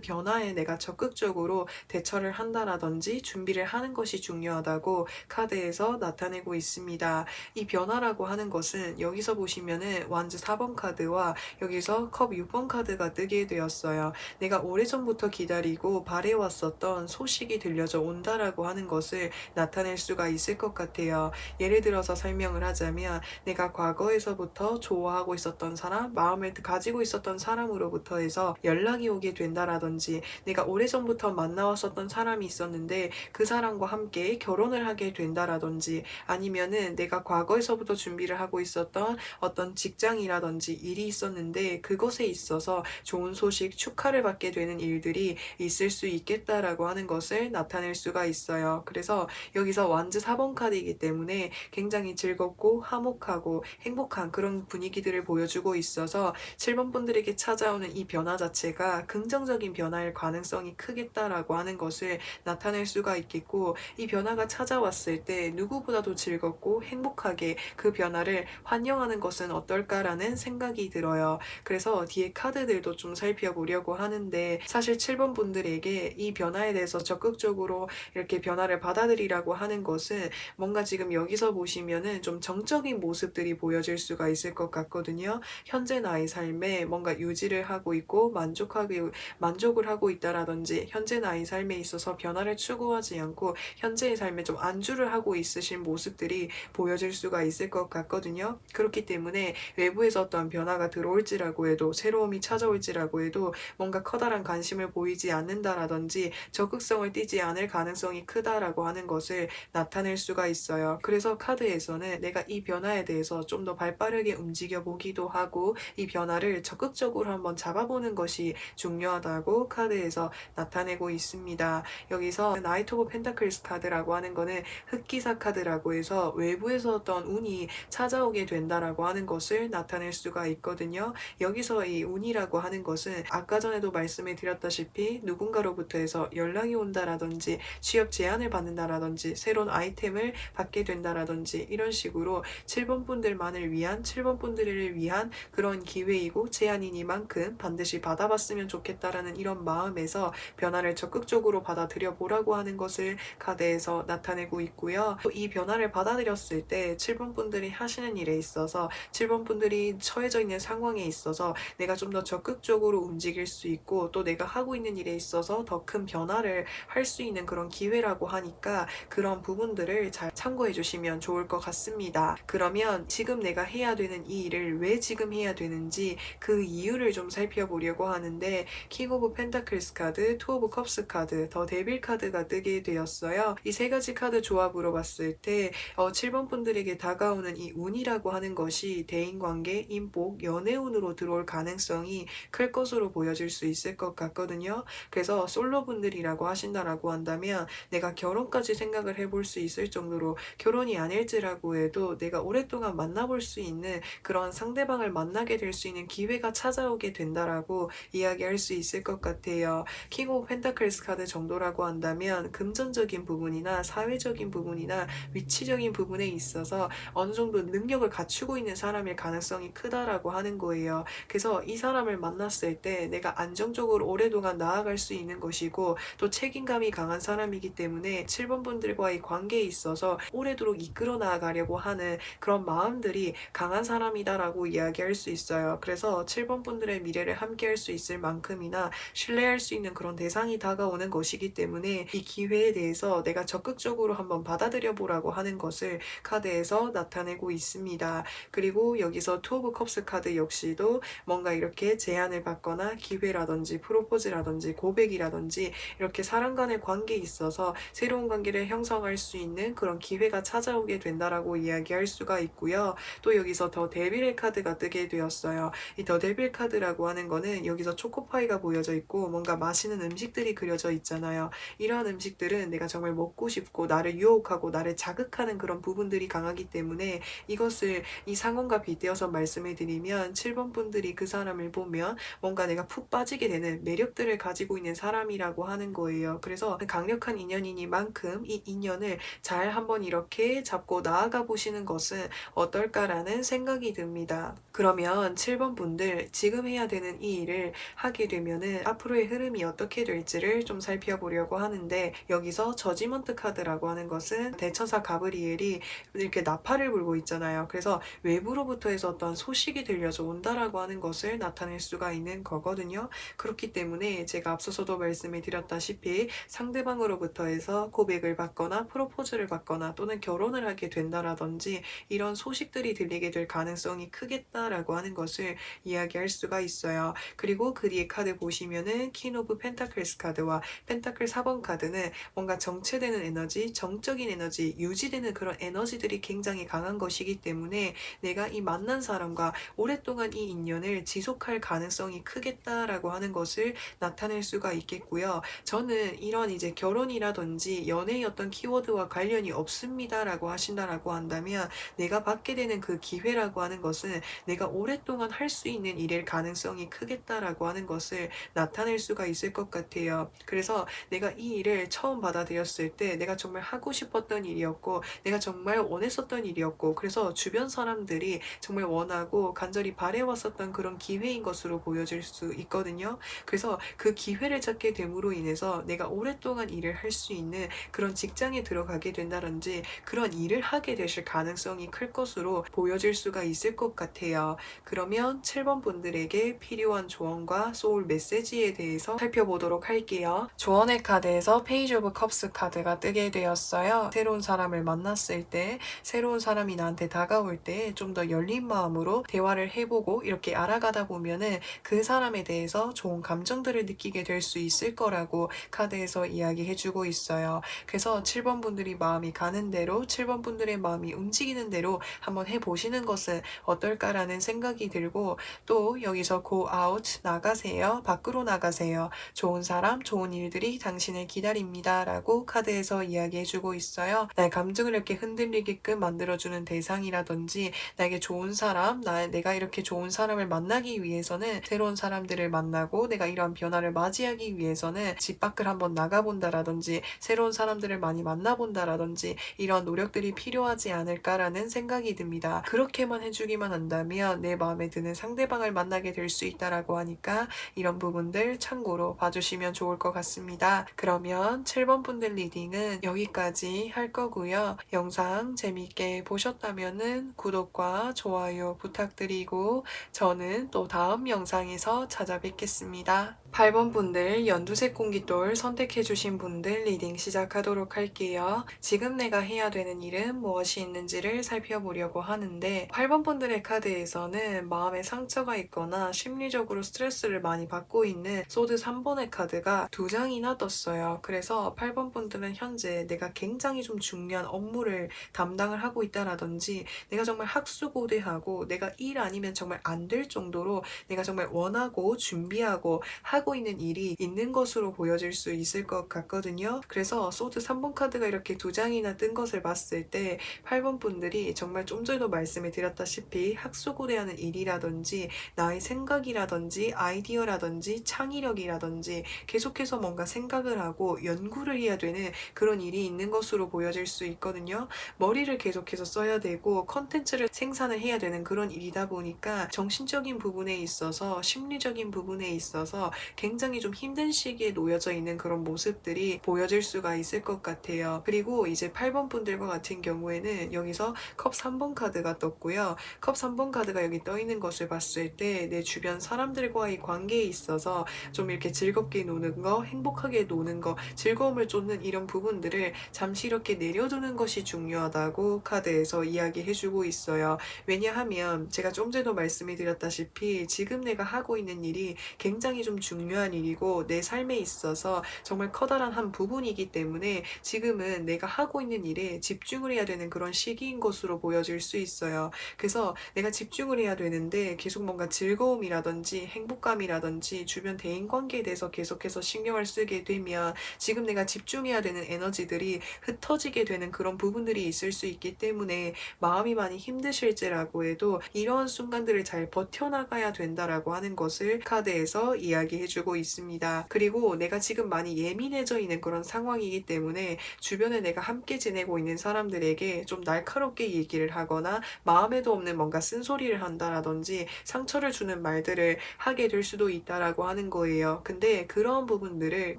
변화에 내가 적극적으로 대처를 한다라든지 준비를 하는 것이 중요하다고 카드에서 나타내고 있습니다. 이 변화라고 하는 것은 여기서 보시면은 완즈 4번 카드와 여기서 컵 6번 카드가 뜨게 되었어요. 내가 오래전부터 기다리고 바래왔었던 소식이 들려져 온다라고 하는 것을 나타낼 수가 있을 것 같아요. 예를 들어서 설명을 하자면 내가 과거에서부터 좋아하고 있었던 사람, 마음을 가지고 있었던 사람으로부터 해서 연락이 오게 된다라든지, 내가 오래전부터 만나왔었던 사람이 있었는데 그 사람과 함께 결혼을 하게 된다라든지, 아니면은 내가 과거에서부터 준비를 하고 있었던 어떤 직장이라든지 일이 있었는데 그것에 있어서 좋은 소식, 축하를 받게 되는 일들이 있을 수 있겠다라고 하는 것을 나타낼 수가 있어요. 그래서 여기서 완즈 4번 카드이기 때문에 굉장히 즐겁고 화목하고 행복한 그런 분위기들을 보여주고 있어서 7번 분들에게 찾아오는 이 변화 자체가 긍정적인 변화일 가능성이 크겠다라고 하는 것을 나타낼 수가 있겠고, 이 변화가 찾아왔을 때 누구보다도 즐겁고 행복하게 그 변화를 환영하는 것은 어떨까라는 생각이 들어요. 그래서 뒤에 카드들도 좀 살펴보려고 하는데, 사실 7번 분들에게 이 변화에 대해서 적극적으로 이렇게 변화를 받아들이라고 하는 것은 뭔가 지금 여기서 보시면은 좀 정적인 모습들이 보여질 수가 있을 것 같거든요. 현재 나의 삶에 뭔가 유지를 하고 있고 만족을 하고 있다라든지, 현재 나의 삶에 있어서 변화를 추구하지 않고 현재의 삶에 좀 안주를 하고 있으신 모습들이 보여질 수가 있을 것 같거든요. 그렇기 때문에 외부에서 어떤 변화가 들어올지라고 해도, 새로움이 찾아올지라고 해도 뭔가 커다란 관심을 보이지 않는다라든지 적극성을 띠지 않을 가능성이 크다라고 하는 것을 나타낼 수가 있어요. 그래서 카드에서는 내가 이 변화에 대해서 좀 더 발빠르게 움직여 보기도 하고 이 변화를 적극적으로 한번 잡아보는 것이 중요하다고 카드에서 나타내고 있습니다. 여기서 나이트 오브 펜타클스 카드라고 하는 거는 흑기사 카드라고 해서 외부에서 어떤 운이 찾아오게 된다라고 하는 것을 나타낼 수가 있거든요. 여기서 이 운이라고 하는 것은 아까 전에도 말씀을 드렸다시피 누군가로부터 해서 연락이 온다라든지 취업 제안을 받는다라든지 새로운 아이템을 받게 된다라든지, 이런 식으로 7번 분들만을 위한, 7번 분들을 위한 그런 기회이고 제안이니만큼 반드시 받아봤으면 좋겠다라는 이런 마음에서 변화를 적극적으로 받아들여 보라고 하는 것을 카드에서 나타내고 있고요. 또 이 변화를 받아들였을 때 7번 분들이 하시는 일에 있어서, 7번 분들이 처해져 있는 상황에 있어서 내가 좀 더 적극적으로 움직일 수 있고, 또 내가 하고 있는 일에 있어서 더 큰 변화를 할 수 있는 그런 기회라고 하니 하니까 그런 부분들을 잘 참고해 주시면 좋을 것 같습니다. 그러면 지금 내가 해야 되는 이 일을 왜 지금 해야 되는지 그 이유를 좀 살펴보려고 하는데, 킹 오브 펜타클스 카드, 투 오브 컵스 카드, 더 데빌 카드가 뜨게 되었어요. 이 세 가지 카드 조합으로 봤을 때 7번 분들에게 다가오는 이 운이라고 하는 것이 대인관계, 인복, 연애운으로 들어올 가능성이 클 것으로 보여질 수 있을 것 같거든요. 그래서 솔로 분들이라고 하신다라고 한다면 내가 결혼까지 생각을 해볼 수 있을 정도로, 결혼이 아닐지라고 해도 내가 오랫동안 만나볼 수 있는 그런 상대방을 만나게 될 수 있는 기회가 찾아오게 된다라고 이야기할 수 있을 것 같아요. 킹 오브 펜타클스 카드 정도라고 한다면 금전적인 부분이나 사회적인 부분이나 위치적인 부분에 있어서 어느 정도 능력을 갖추고 있는 사람일 가능성이 크다라고 하는 거예요. 그래서 이 사람을 만났을 때 내가 안정적으로 오랫동안 나아갈 수 있는 것이고, 또 책임감이 강한 사람이기 때문에 7번 분들과의 관계에 있어서 오래도록 이끌어 나아가려고 하는 그런 마음들이 강한 사람이다라고 이야기할 수 있어요. 그래서 7번 분들의 미래를 함께 할 수 있을 만큼이나 신뢰할 수 있는 그런 대상이 다가오는 것이기 때문에 이 기회에 대해서 내가 적극적으로 한번 받아들여 보라고 하는 것을 카드에서 나타내고 있습니다. 그리고 여기서 투 오브 컵스 카드 역시도 뭔가 이렇게 제안을 받거나 기회라든지 프로포즈라든지 고백이라든지 이렇게 사람 간의 관계에 있어서 새로운 관계를 형성할 수 있는 그런 기회가 찾아오게 된다라고 이야기할 수가 있고요. 또 여기서 더 데빌의 카드가 뜨게 되었어요. 이 더 데빌 카드라고 하는 거는 여기서 초코파이가 보여져 있고 뭔가 맛있는 음식들이 그려져 있잖아요. 이런 음식들은 내가 정말 먹고 싶고 나를 유혹하고 나를 자극하는 그런 부분들이 강하기 때문에 이것을 이 상황과 빗대어서 말씀을 드리면 7번 분들이 그 사람을 보면 뭔가 내가 푹 빠지게 되는 매력들을 가지고 있는 사람이라고 하는 거예요. 그래서 강력한 인연이니만큼 이 인연을 잘 한번 이렇게 잡고 나아가 보시는 것은 어떨까라는 생각이 듭니다. 그러면 7번 분들, 지금 해야 되는 이 일을 하게 되면은 앞으로의 흐름이 어떻게 될지를 좀 살펴보려고 하는데, 여기서 저지먼트 카드라고 하는 것은 대처사 가브리엘이 이렇게 나팔을 불고 있잖아요. 그래서 외부로부터 해서 어떤 소식이 들려서 온다라고 하는 것을 나타낼 수가 있는 거거든요. 그렇기 때문에 제가 앞서서도 말씀을 드렸다시피 상대방으로부터 해서 고백을 받거나 프로포즈를 받거나 또는 결혼을 하게 된다라든지 이런 소식들이 들리게 될 가능성이 크겠다라고 하는 것을 이야기할 수가 있어요. 그리고 그 뒤에 카드 보시면은 퀸 오브 펜타클스 카드와 펜타클 4번 카드는 뭔가 정체되는 에너지, 정적인 에너지, 유지되는 그런 에너지들이 굉장히 강한 것이기 때문에 내가 이 만난 사람과 오랫동안 이 인연을 지속할 가능성이 크겠다라고 하는 것을 나타낼 수가 있겠고요. 저는 이런 이제 결혼이라든지 연애의 어떤 키워드와 관련이 없습니다라고 하신다라고 한다면 내가 받게 되는 그 기회라고 하는 것은 내가 오랫동안 할 수 있는 일일 가능성이 크겠다라고 하는 것을 나타낼 수가 있을 것 같아요. 그래서 내가 이 일을 처음 받아들였을 때 내가 정말 하고 싶었던 일이었고 내가 정말 원했었던 일이었고, 그래서 주변 사람들이 정말 원하고 간절히 바래왔었던 그런 기회인 것으로 보여질 수 있거든요. 그래서 그 기회를 찾게 됨으로 인해서 내가 오랫동안 일을 할 수 있는 그런 직장에 들어가게 된다든지 그런 일을 하게 되실 가능성이 클 것으로 보여질 수가 있을 것 같아요. 그러면 7번 분들에게 필요한 조언과 소울 메시지에 대해서 살펴보도록 할게요. 조언의 카드에서 페이지 오브 컵스 카드가 뜨게 되었어요. 새로운 사람을 만났을 때, 새로운 사람이 나한테 다가올 때 좀 더 열린 마음으로 대화를 해보고 이렇게 알아가다 보면은 그 사람에 대해서 좋은 감정들을 느끼게 될 수 있을 거라고 카드에서 이야기해주고 있어요. 그래서 7번 분들이 마음이 가는 대로, 7번 분들의 마음이 움직이는 대로 한번 해보시는 것은 어떨까라는 생각이 들고, 또 여기서 go out, 나가세요. 밖으로 나가세요. 좋은 사람, 좋은 일들이 당신을 기다립니다. 라고 카드에서 이야기해주고 있어요. 나의 감정을 이렇게 흔들리게끔 만들어주는 대상이라든지 나에게 좋은 사람, 내가 이렇게 좋은 사람을 만나기 위해서는, 새로운 사람들을 만나고 내가 이러한 변화를 맞이하기 위해서는 집 밖을 한번 나가본다라든지 새로운 사람들을 많이 만나본다라든지 이런 노력들이 필요하지 않을까라는 생각이 듭니다. 그렇게만 해주기만 한다면 내 마음에 드는 상대방을 만나게 될 수 있다라고 하니까 이런 부분들 참고로 봐주시면 좋을 것 같습니다. 그러면 7번 분들 리딩은 여기까지 할 거고요. 영상 재미있게 보셨다면 구독과 좋아요 부탁드리고 저는 또 다음 영상에서 찾아뵙겠습니다. 8번 분들 연두색 공깃돌 선택해주신 분들 리딩 시작하도록 할게요. 지금 내가 해야 되는 일은 무엇이 있는지를 살펴보려고 하는데 8번 분들의 카드에서는 마음에 상처가 있거나 심리적으로 스트레스를 많이 받고 있는 소드 3번의 카드가 2장이나 떴어요. 그래서 8번 분들은 현재 내가 굉장히 좀 중요한 업무를 담당을 하고 있다라든지 내가 정말 학수고대하고 내가 일 아니면 정말 안 될 정도로 내가 정말 원하고 준비하고 하고 있는 일이 있는 것으로 보여질 수 있을 것 같거든요. 그래서 소드 3번 카드가 이렇게 2장이나 뜬 것을 봤을 때 8번 분들이 정말 좀 전에도 말씀을 드렸다시피 학수고대하는 일이라든지 나의 생각이라든지 아이디어라든지 창의력이라든지 계속해서 뭔가 생각을 하고 연구를 해야 되는 그런 일이 있는 것으로 보여질 수 있거든요. 머리를 계속해서 써야 되고 컨텐츠를 생산을 해야 되는 그런 일이다 보니까 정신적인 부분에 있어서 심리적인 부분에 있어서 굉장히 좀 힘든 시기에 놓여져 있는 그런 모습들이 보여질 수가 있을 것 같아요. 그리고 이제 8번 분들과 같은 경우에는 여기서 컵 3번 카드가 떴고요. 컵 3번 카드가 여기 떠 있는 것을 봤을 때 내 주변 사람들과의 관계에 있어서 좀 이렇게 즐겁게 노는 거, 행복하게 노는 거, 즐거움을 쫓는 이런 부분들을 잠시 이렇게 내려두는 것이 중요하다고 카드에서 이야기해주고 있어요. 왜냐하면 제가 좀 전에도 말씀을 드렸다시피 지금 내가 하고 있는 일이 굉장히 좀 중요한 일이고 내 삶에 있어서 정말 커다란 한 부분이기 때문에 지금은 내가 하고 있는 일에 집중을 해야 되는 그런 시기인 것으로 보여질 수 있어요. 그래서 내가 집중을 해야 되는데 계속 뭔가 즐거움이라든지 행복감이라든지 주변 대인관계에 대해서 계속해서 신경을 쓰게 되면 지금 내가 집중해야 되는 에너지들이 흩어지게 되는 그런 부분들이 있을 수 있기 때문에 마음이 많이 힘드실지라고 해도 이러한 순간들을 잘 버텨나가야 된다라고 하는 것을 카드에서 이야기해주고 있습니다. 그리고 내가 지금 많이 예민해져 있는 그런 상황이기 때문에 주변에 내가 함께 지내고 있는 사람들에게 좀 날카롭게 얘기를 하거나 마음에도 없는 뭔가 쓴소리를 한다라든지 상처를 주는 말들을 하게 될 수도 있다라고 하는 거예요. 근데 그런 부분들을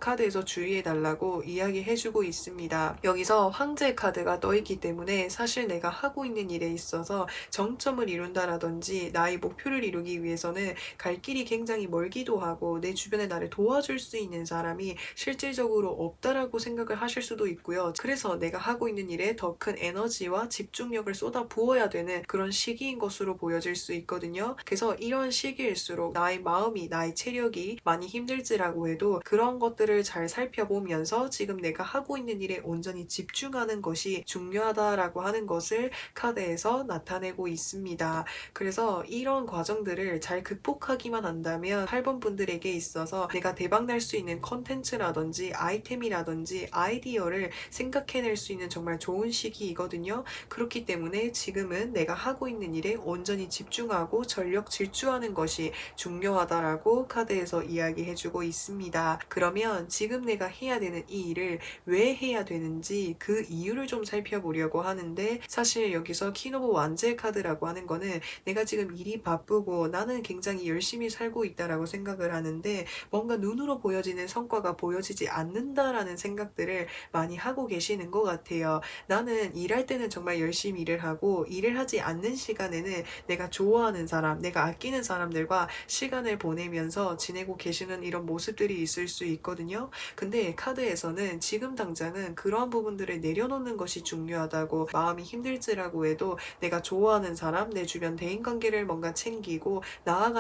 카드에서 주의해달라고 이야기해주고 있습니다. 여기서 황제 카드가 떠있기 때문에 사실 내가 하고 있는 일에 있어서 정점을 이룬다라든지 나의 목표를 이루기 위해서는 갈 길이 굉장히 멀기도 하고 내 주변에 나를 도와줄 수 있는 사람이 실질적으로 없다라고 생각을 하실 수도 있고요. 그래서 내가 하고 있는 일에 더 큰 에너지와 집중력을 쏟아 부어야 되는 그런 시기인 것으로 보여질 수 있거든요. 그래서 이런 시기일수록 나의 마음이 나의 체력이 많이 힘들지라고 해도 그런 것들을 잘 살펴보면서 지금 내가 하고 있는 일에 온전히 집중하는 것이 중요하다라고 하는 것을 카드에서 나타내고 있습니다. 그래서 이런 과정들을 잘 극복하기만 한다면 8번 분들에게 있어서 내가 대박날 수 있는 컨텐츠라든지 아이템이라든지 아이디어를 생각해낼 수 있는 정말 좋은 시기이거든요. 그렇기 때문에 지금은 내가 하고 있는 일에 온전히 집중하고 전력 질주하는 것이 중요하다라고 카드에서 이야기해주고 있습니다. 그러면 지금 내가 해야 되는 이 일을 왜 해야 되는지 그 이유를 좀 살펴보려고 하는데 사실 여기서 킹 오브 완제 카드라고 하는 거는 내가 지금 일이 바쁘고 나는 굉장히 열심히 살고 있다라고 생각을 하는데 뭔가 눈으로 보여지는 성과가 보여지지 않는다라는 생각들을 많이 하고 계시는 것 같아요. 나는 일할 때는 정말 열심히 일을 하고 일을 하지 않는 시간에는 내가 좋아하는 사람, 내가 아끼는 사람들과 시간을 보내면서 지내고 계시는 이런 모습들이 있을 수 있거든요. 근데 카드에서는 지금 당장은 그러한 부분들을 내려놓는 것이 중요하다고 마음이 힘들지라고 해도 내가 좋아하는 사람, 내 주변 대인관계를 뭔가 챙기고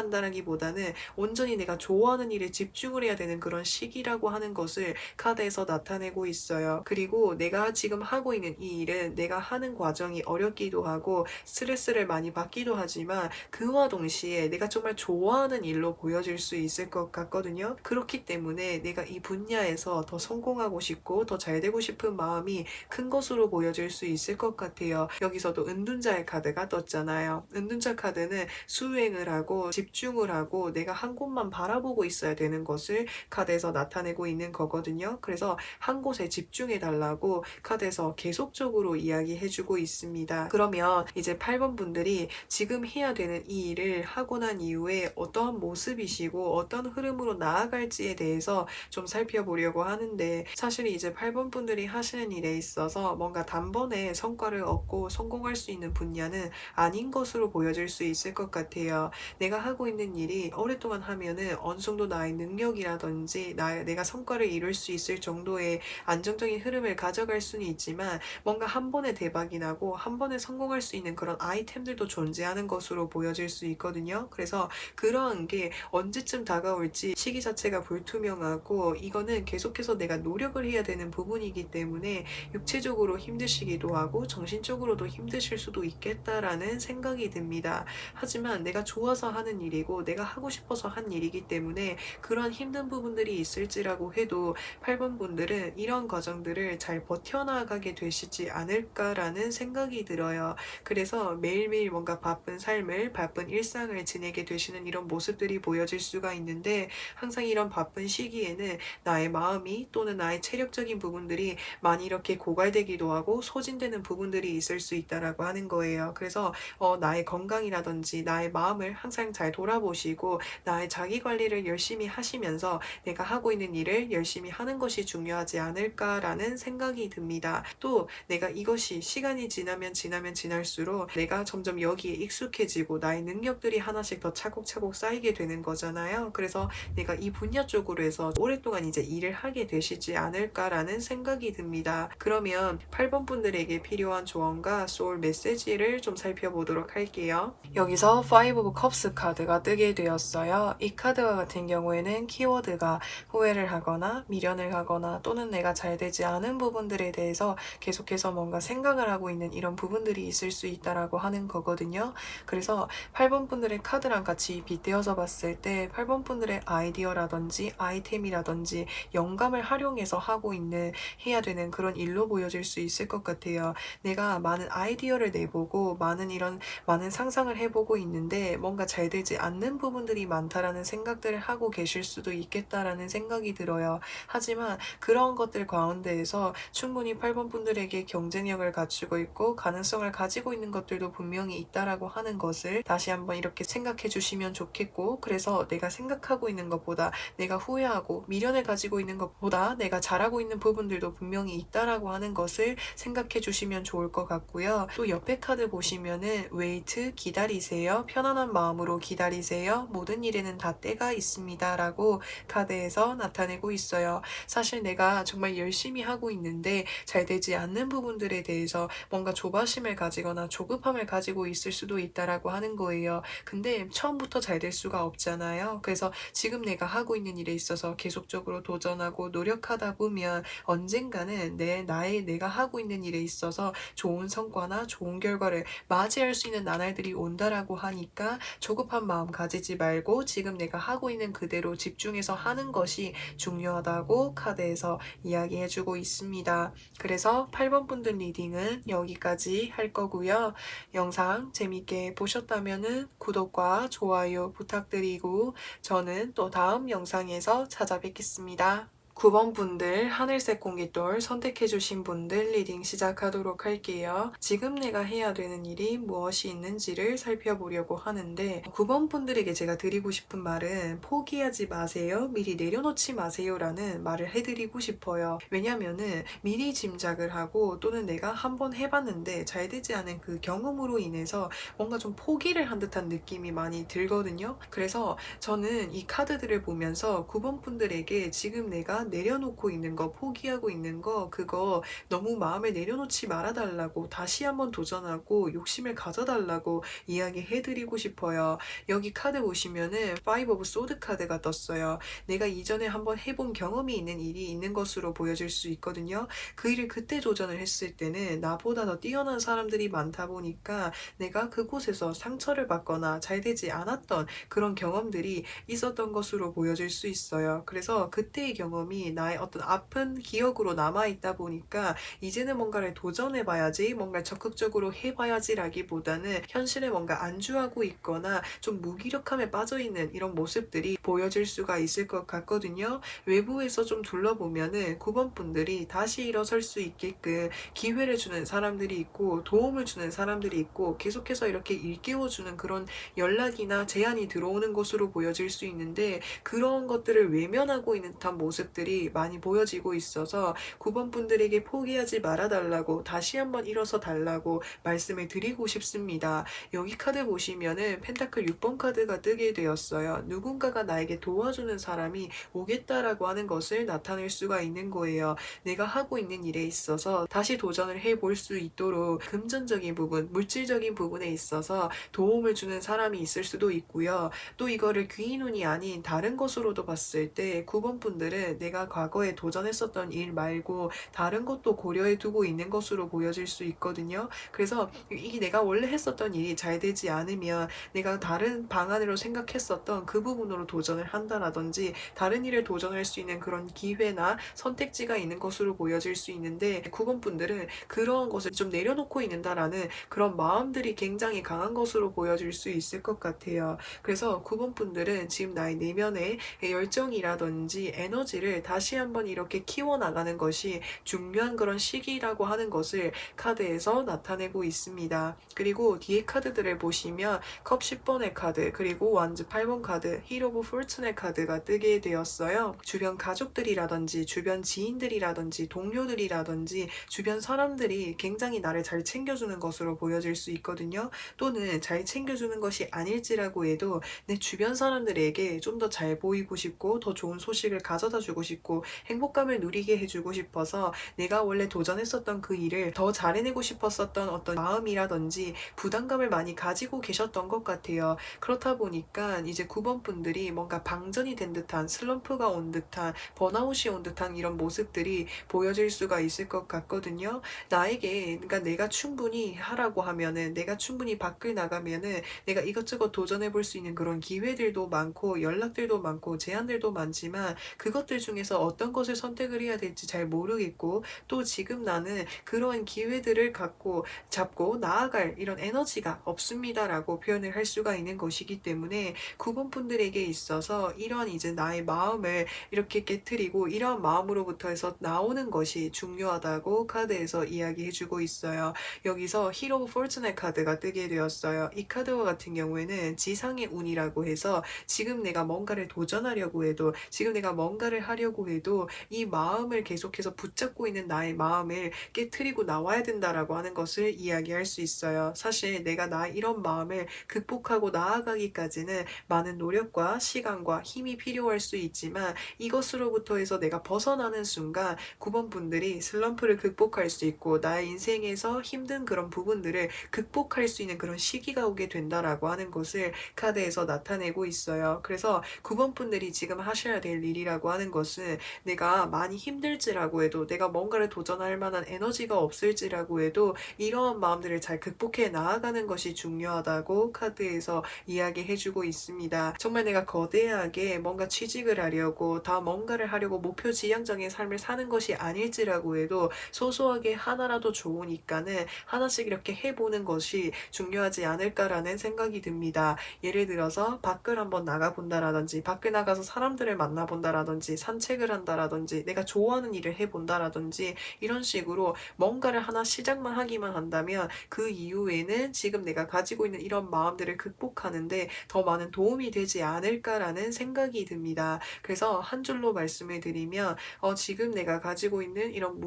나아간다라기보다는 온전히 내가 좋아하는 일에 집중을 해야 되는 그런 시기라고 하는 것을 카드에서 나타내고 있어요. 그리고 내가 지금 하고 있는 이 일은 내가 하는 과정이 어렵기도 하고 스트레스를 많이 받기도 하지만 그와 동시에 내가 정말 좋아하는 일로 보여질 수 있을 것 같거든요. 그렇기 때문에 내가 이 분야에서 더 성공하고 싶고 더 잘 되고 싶은 마음이 큰 것으로 보여질 수 있을 것 같아요. 여기서도 은둔자의 카드가 떴잖아요. 은둔자 카드는 수행을 하고 집중을 하고 내가 한 곳만 바라보고 있어야 되는 것을 카드에서 나타내고 있는 거거든요. 그래서 한 곳에 집중해 달라고 카드에서 계속적으로 이야기해주고 있습니다. 그러면 이제 8번 분들이 지금 해야 되는 이 일을 하고 난 이후에 어떠한 모습이시고 어떤 흐름으로 나아갈지에 대해서 좀 살펴보려고 하는데 사실 이제 8번 분들이 하시는 일에 있어서 뭔가 단번에 성과를 얻고 성공할 수 있는 분야는 아닌 것으로 보여질 수 있을 것 같아요. 내가 하고 있는 일이 오랫동안 하면은 어느 정도 정도 나의 능력이라든지 내가 성과를 이룰 수 있을 정도의 안정적인 흐름을 가져갈 수는 있지만 뭔가 한 번에 대박이 나고 한 번에 성공할 수 있는 그런 아이템들도 존재하는 것으로 보여질 수 있거든요. 그래서 그러한 게 언제쯤 다가올지 시기 자체가 불투명하고 이거는 계속해서 내가 노력을 해야 되는 부분이기 때문에 육체적으로 힘드시기도 하고 정신적으로도 힘드실 수도 있겠다라는 생각이 듭니다. 하지만 내가 좋아서 하는 일이고 내가 하고 싶어서 한 일이기 때문에 그런 힘든 부분들이 있을지라고 해도 8번 분들은 이런 과정들을 잘 버텨나가게 되시지 않을까라는 생각이 들어요. 그래서 매일매일 뭔가 바쁜 삶을, 바쁜 일상을 지내게 되시는 이런 모습들이 보여질 수가 있는데 항상 이런 바쁜 시기에는 나의 마음이 또는 나의 체력적인 부분들이 많이 이렇게 고갈되기도 하고 소진되는 부분들이 있을 수 있다라고 하는 거예요. 그래서 나의 건강이라든지 나의 마음을 항상 잘 돌아보시고 나의 자기 관리를 열심히 하시면서 내가 하고 있는 일을 열심히 하는 것이 중요하지 않을까라는 생각이 듭니다. 또 내가 이것이 시간이 지나면 지날수록 내가 점점 여기에 익숙해지고 나의 능력들이 하나씩 더 차곡차곡 쌓이게 되는 거잖아요. 그래서 내가 이 분야 쪽으로 해서 오랫동안 이제 일을 하게 되시지 않을까라는 생각이 듭니다. 그러면 8번 분들에게 필요한 조언과 소울 메시지를 좀 살펴보도록 할게요. 여기서 Five of Cups 카드가 뜨게 되었어요. 이 카드와 같은 경우에는 키워드가 후회를 하거나 미련을 하거나 또는 내가 잘 되지 않은 부분들에 대해서 계속해서 뭔가 생각을 하고 있는 이런 부분들이 있을 수 있다라고 하는 거거든요. 그래서 8번 분들의 카드랑 같이 빗대어서 봤을 때 8번 분들의 아이디어라든지 아이템이라든지 영감을 활용해서 하고 있는 해야 되는 그런 일로 보여질 수 있을 것 같아요. 내가 많은 아이디어를 내보고 많은 상상을 해보고 있는데 뭔가 잘 되지 않는 부분들이 많다라는 생각들을 하고 계실 수도 있겠다라는 생각이 들어요. 하지만 그런 것들 가운데에서 충분히 8번 분들에게 경쟁력을 갖추고 있고 가능성을 가지고 있는 것들도 분명히 있다라고 하는 것을 다시 한번 이렇게 생각해 주시면 좋겠고, 그래서 내가 생각하고 있는 것보다 내가 후회하고 미련을 가지고 있는 것보다 내가 잘하고 있는 부분들도 분명히 있다라고 하는 것을 생각해 주시면 좋을 것 같고요. 또 옆에 카드 보시면은 wait, 기다리세요. 편안한 마음으로 기다리세요. 모든 일에는 다 때가 있습니다. 라고 카드에서 나타내고 있어요. 사실 내가 정말 열심히 하고 있는데 잘 되지 않는 부분들에 대해서 뭔가 조바심을 가지거나 조급함을 가지고 있을 수도 있다라고 하는 거예요. 근데 처음부터 잘 될 수가 없잖아요. 그래서 지금 내가 하고 있는 일에 있어서 계속적으로 도전하고 노력하다 보면 언젠가는 내가 하고 있는 일에 있어서 좋은 성과나 좋은 결과를 맞이할 수 있는 나날들이 온다라고 하니까 조급한 마음 가지지 말고 지금 내가 하고 있는 그대로 집중해서 하는 것이 중요하다고 카드에서 이야기해주고 있습니다. 그래서 8번 분들 리딩은 여기까지 할 거고요. 영상 재밌게 보셨다면 구독과 좋아요 부탁드리고 저는 또 다음 영상에서 찾아뵙겠습니다. 9번 분들 하늘색 공깃돌 선택해주신 분들 리딩 시작하도록 할게요. 지금 내가 해야 되는 일이 무엇이 있는지를 살펴보려고 하는데 9번 분들에게 제가 드리고 싶은 말은 포기하지 마세요. 미리 내려놓지 마세요. 라는 말을 해드리고 싶어요. 왜냐면은 미리 짐작을 하고 또는 내가 한번 해봤는데 잘 되지 않은 그 경험으로 인해서 뭔가 좀 포기를 한 듯한 느낌이 많이 들거든요. 그래서 저는 이 카드들을 보면서 9번 분들에게 지금 내가 내려놓고 있는 거, 포기하고 있는 거, 그거 너무 마음에 내려놓지 말아달라고 다시 한번 도전하고 욕심을 가져달라고 이야기해드리고 싶어요. 여기 카드 보시면은 Five of Sword 카드가 떴어요. 내가 이전에 한번 해본 경험이 있는 일이 있는 것으로 보여질 수 있거든요. 그 일을 그때 도전을 했을 때는 나보다 더 뛰어난 사람들이 많다 보니까 내가 그곳에서 상처를 받거나 잘 되지 않았던 그런 경험들이 있었던 것으로 보여질 수 있어요. 그래서 그때의 경험이 나의 어떤 아픈 기억으로 남아있다 보니까 이제는 뭔가를 도전해봐야지, 뭔가를 적극적으로 해봐야지라기보다는 현실에 뭔가 안주하고 있거나 좀 무기력함에 빠져있는 이런 모습들이 보여질 수가 있을 것 같거든요. 외부에서 좀 둘러보면은 9번 분들이 다시 일어설 수 있게끔 기회를 주는 사람들이 있고 도움을 주는 사람들이 있고 계속해서 이렇게 일깨워주는 그런 연락이나 제안이 들어오는 것으로 보여질 수 있는데 그런 것들을 외면하고 있는 듯한 모습들 모습들이 많이 보여지고 있어서 9번 분들에게 포기하지 말아달라고 다시 한번 일어서 달라고 말씀을 드리고 싶습니다. 여기 카드 보시면은 펜타클 6번 카드가 뜨게 되었어요. 누군가가 나에게 도와주는 사람이 오겠다라고 하는 것을 나타낼 수가 있는 거예요. 내가 하고 있는 일에 있어서 다시 도전을 해볼 수 있도록 금전적인 부분, 물질적인 부분에 있어서 도움을 주는 사람이 있을 수도 있고요. 또 이거를 귀인운이 아닌 다른 것으로도 봤을 때 9번 분들은 내가 과거에 도전했었던 일 말고 다른 것도 고려해 두고 있는 것으로 보여질 수 있거든요. 그래서 이게 내가 원래 했었던 일이 잘 되지 않으면 내가 다른 방안으로 생각했었던 그 부분으로 도전을 한다라든지 다른 일에 도전할 수 있는 그런 기회나 선택지가 있는 것으로 보여질 수 있는데 9번 분들은 그런 것을 좀 내려놓고 있는다라는 그런 마음들이 굉장히 강한 것으로 보여질 수 있을 것 같아요. 그래서 9번 분들은 지금 나의 내면의 열정이라든지 에너지를 다시 한번 이렇게 키워나가는 것이 중요한 그런 시기라고 하는 것을 카드에서 나타내고 있습니다. 그리고 뒤에 카드들을 보시면 컵 10번의 카드, 그리고 완즈 8번 카드, 힐 오브 포춘의 카드가 뜨게 되었어요. 주변 가족들이라든지 주변 지인들이라든지 동료들이라든지 주변 사람들이 굉장히 나를 잘 챙겨주는 것으로 보여질 수 있거든요. 또는 잘 챙겨주는 것이 아닐지라고 해도 내 주변 사람들에게 좀 더 잘 보이고 싶고 더 좋은 소식을 가져다 주고 싶고 행복감을 누리게 해주고 싶어서 내가 원래 도전했었던 그 일을 더 잘해내고 싶었었던 어떤 마음이라든지 부담감을 많이 가지고 계셨던 것 같아요. 그렇다 보니까 이제 9번 분들이 뭔가 방전이 된 듯한 슬럼프가 온 듯한 번아웃이 온 듯한 이런 모습들이 보여질 수가 있을 것 같거든요. 나에게 그러니까 내가 충분히 하라고 하면은 내가 충분히 밖을 나가면은 내가 이것저것 도전해 볼 수 있는 그런 기회들도 많고 연락들도 많고 제안들도 많지만 그것들 중에서 어떤 것을 선택을 해야 될지 잘 모르겠고 또 지금 나는 그러한 기회들을 갖고 잡고 나아갈 이런 에너지가 없습니다라고 표현을 할 수가 있는 것이기 때문에 9번 분들에게 있어서 이런 이제 나의 마음을 이렇게 깨트리고 이러한 마음으로부터 해서 나오는 것이 중요하다고 카드에서 이야기해주고 있어요. 여기서 힐 오브 포춘의 카드가 뜨게 되었어요. 이 카드와 같은 경우에는 지상의 운이라고 해서 지금 내가 뭔가를 도전하려고 해도 지금 내가 뭔가를 하려고 해도 이 마음을 계속해서 붙잡고 있는 나의 마음을 깨트리고 나와야 된다라고 하는 것을 이야기할 수 있어요. 사실 내가 나 이런 마음을 극복하고 나아가기까지는 많은 노력과 시간과 힘이 필요할 수 있지만 이것으로부터 해서 내가 벗어나는 순간 9번 분들이 슬럼프를 극복할 수 있고 나의 인생에서 힘든 그런 부분들을 극복할 수 있는 그런 시기가 오게 된다라고 하는 것을 카드에서 나타내고 있어요. 그래서 9번 분들이 지금 하셔야 될 일이라고 하는 것은 내가 많이 힘들지라고 해도 내가 뭔가를 도전할 만한 에너지가 없을지라고 해도 이러한 마음들을 잘 극복해 나아가는 것이 중요하다고 카드에서 이야기해주고 있습니다. 정말 내가 거대하게 뭔가 취직을 하려고 다 뭔가를 하려고 목표 지향적인 삶을 사는 것이 아닐지라고 해도 소소하게 하나라도 좋으니까는 하나씩 이렇게 해보는 것이 중요하지 않을까라는 생각이 듭니다. 예를 들어서 밖을 한번 나가본다라든지 밖에 나가서 사람들을 만나본다라든지 산책을 한다라든지 내가 좋아하는 일을 해본다라든지 이런 식으로 뭔가를 하나 시작만 하기만 한다면 그 이후에는 지금 내가 가지고 있는 이런 마음들을 극복하는데 더 많은 도움이 되지 않을까라는 생각이 듭니다. 그래서 한 줄로 말씀을 드리면 지금 내가 가지고 있는 이런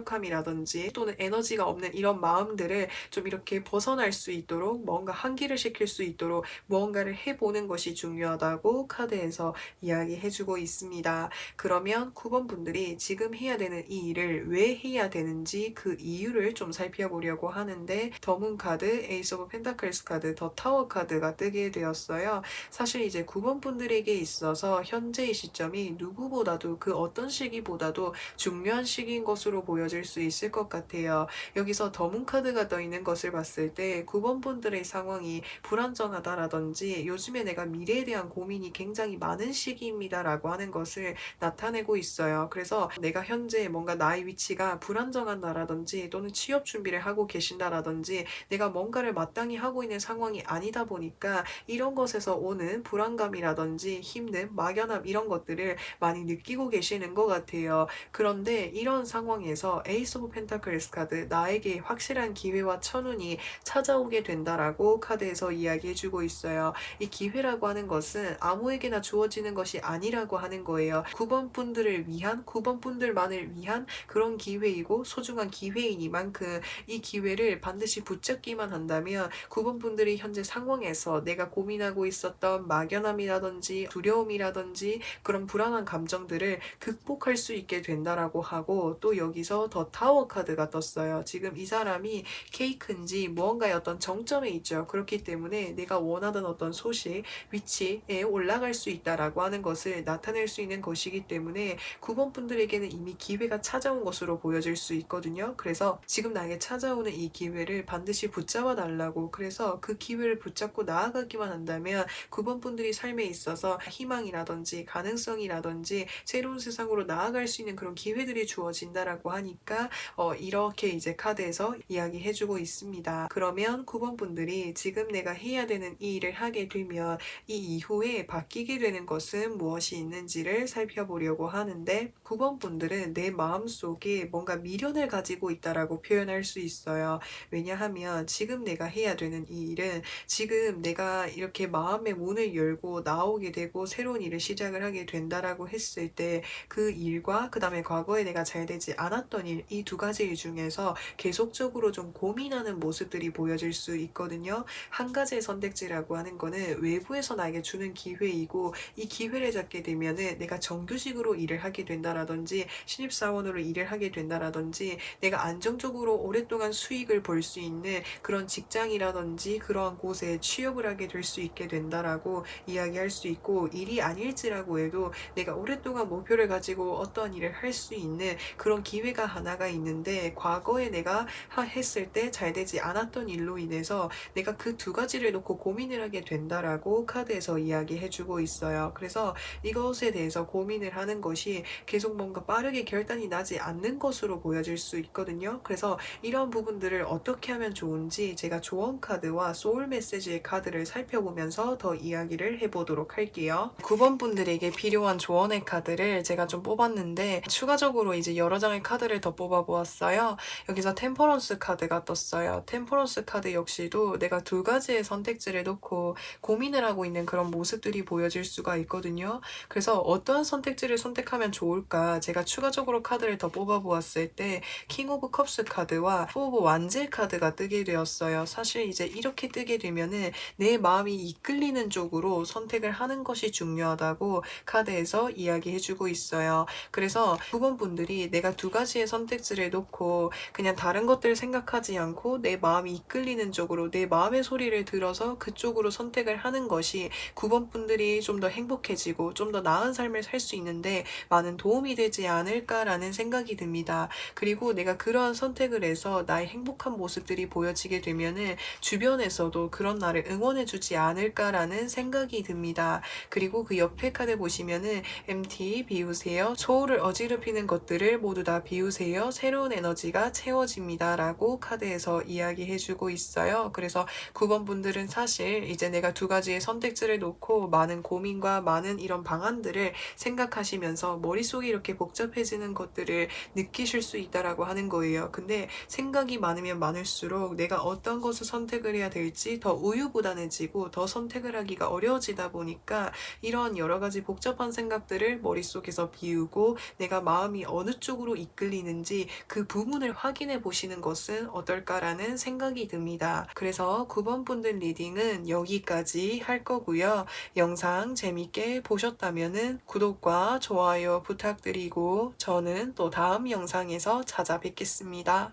무기력함이라든지 또는 에너지가 없는 이런 마음들을 좀 이렇게 벗어날 수 있도록 뭔가 환기를 시킬 수 있도록 무언가를 해보는 것이 중요하다고 카드에서 이야기해주고 있습니다. 그러면 9번 분들이 지금 해야 되는 이 일을 왜 해야 되는지 그 이유를 좀 살펴보려고 하는데 더문 카드, 에이스 오브 펜타클스 카드, 더 타워 카드가 뜨게 되었어요. 사실 이제 9번 분들에게 있어서 현재의 시점이 누구보다도 그 어떤 시기보다도 중요한 시기인 것으로 보여질 수 있을 것 같아요. 여기서 더문 카드가 떠 있는 것을 봤을 때 9번 분들의 상황이 불안정하다라든지 요즘에 내가 미래에 대한 고민이 굉장히 많은 시기입니다라고 하는 것을 나타내고 있어요. 그래서 내가 현재 뭔가 나의 위치가 불안정한다라든지 또는 취업 준비를 하고 계신다라든지 내가 뭔가를 마땅히 하고 있는 상황이 아니다 보니까 이런 것에서 오는 불안감이라든지 힘듦, 막연함 이런 것들을 많이 느끼고 계시는 것 같아요. 그런데 이런 상황에서 에이스 오브 펜타클스 카드 나에게 확실한 기회와 천운이 찾아오게 된다라고 카드에서 이야기해주고 있어요. 이 기회라고 하는 것은 아무에게나 주어지는 것이 아니라고 하는 거예요. 9번 분들을 위한, 9번 분들만을 위한 그런 기회이고 소중한 기회이니만큼 이 기회를 반드시 붙잡기만 한다면 9번 분들이 현재 상황에서 내가 고민하고 있었던 막연함이라든지 두려움이라든지 그런 불안한 감정들을 극복할 수 있게 된다라고 하고, 또 여기서 더 타워 카드가 떴어요. 지금 이 사람이 케이크인지 무언가의 어떤 정점에 있죠. 그렇기 때문에 내가 원하던 어떤 소식, 위치에 올라갈 수 있다라고 하는 것을 나타낼 수 있는 것이기 때문에 9번 분들에게는 이미 기회가 찾아온 것으로 보여질 수 있거든요. 그래서 지금 나에게 찾아오는 이 기회를 반드시 붙잡아 달라고, 그래서 그 기회를 붙잡고 나아가기만 한다면 9번 분들이 삶에 있어서 희망이라든지 가능성이라든지 새로운 세상으로 나아갈 수 있는 그런 기회들이 주어진다라고 하니까 이렇게 이제 카드에서 이야기해주고 있습니다. 그러면 9번 분들이 지금 내가 해야 되는 이 일을 하게 되면 이 이후에 바뀌게 되는 것은 무엇이 있는지를 살펴보려고 하는데, 9번 분들은 내 마음속에 뭔가 미련을 가지고 있다라고 표현할 수 있어요. 왜냐하면 지금 내가 해야 되는 이 일은, 지금 내가 이렇게 마음의 문을 열고 나오게 되고 새로운 일을 시작을 하게 된다라고 했을 때 그 일과 그 다음에 과거에 내가 잘 되지 않았던 일, 이 두 가지 일 중에서 계속적으로 좀 고민하는 모습들이 보여질 수 있거든요. 한 가지의 선택지라고 하는 거는 외부에서 나에게 주는 기회이고, 이 기회를 잡게 되면은 내가 정규직으로 일을 하게 된다라든지 신입사원으로 일을 하게 된다라든지 내가 안정적으로 오랫동안 수익을 벌 수 있는 그런 직장이라든지 그러한 곳에 취업을 하게 될 수 있게 된다라고 이야기할 수 있고, 일이 아닐지라고 해도 내가 오랫동안 목표를 가지고 어떠한 일을 할 수 있는 그런 기회가 하나가 있는데, 과거에 내가 했을 때 잘 되지 않았던 일로 인해서 내가 그 두 가지를 놓고 고민을 하게 된다라고 카드에서 이야기해주고 있어요. 그래서 이것에 대해서 고민을 하는 것이 계속 뭔가 빠르게 결단이 나지 않는 것으로 보여질 수 있거든요. 그래서 이런 부분들을 어떻게 하면 좋은지 제가 조언 카드와 소울 메시지의 카드를 살펴보면서 더 이야기를 해보도록 할게요. 9번 분들에게 필요한 조언의 카드를 제가 좀 뽑았는데, 추가적으로 이제 여러 장의 카드를 더 뽑아보았어요. 여기서 템퍼런스 카드가 떴어요. 템퍼런스 카드 역시도 내가 두 가지의 선택지를 놓고 고민을 하고 있는 그런 모습들이 보여질 수가 있거든요. 그래서 어떠한 선택지를 선택하면 좋을까, 제가 추가적으로 카드를 더 뽑아보았을 때 킹 오브 컵스 카드와 포 오브 완즈 카드가 뜨게 되었어요. 사실 이제 이렇게 뜨게 되면은 내 마음이 이끌리는 쪽으로 선택을 하는 것이 중요하다고 카드에서 이야기해주고 있어요. 그래서 9번 분들이 내가 두 가지의 선택지를 놓고 그냥 다른 것들을 생각하지 않고 내 마음이 이끌리는 쪽으로 내 마음의 소리를 들어서 그쪽으로 선택을 하는 것이 9번 분들이 좀 더 행복해지고 좀 더 나은 삶을 살 수 있는데 많은 도움이 되지 않을까라는 생각이 듭니다. 그리고 내가 그러한 선택을 해서 나의 행복한 모습들이 보여지게 되면은 주변에서도 그런 나를 응원해주지 않을까라는 생각이 듭니다. 그리고 그 옆에 카드 보시면은 MT 비우세요. 소울을 어지럽히는 것들을 모두 다 비우세요. 새로운 에너지가 채워집니다. 라고 카드에서 이야기해주고 있어요. 그래서 9번 분들은 사실 이제 내가 두 가지의 선택지를 놓고 많은 고민과 많은 이런 방안들을 생각하시면서 머릿속이 이렇게 복잡해지는 것들을 느끼실 수 있다라고 하는 거예요. 근데 생각이 많으면 많을수록 내가 어떤 것을 선택을 해야 될지 더 우유부단해지고 더 선택을 하기가 어려워지다 보니까 이런 여러 가지 복잡한 생각들을 머릿속에서 비우고 내가 마음이 어느 쪽으로 이끌리는지 그 부분을 확인해 보시는 것은 어떨까라는 생각이 듭니다. 그래서 9번 분들 리딩은 여기까지 할 거고요. 영상 재밌게 보셨다면 구독과 좋아요 부탁드리고 저는 또 다음 영상에서 찾아뵙겠습니다.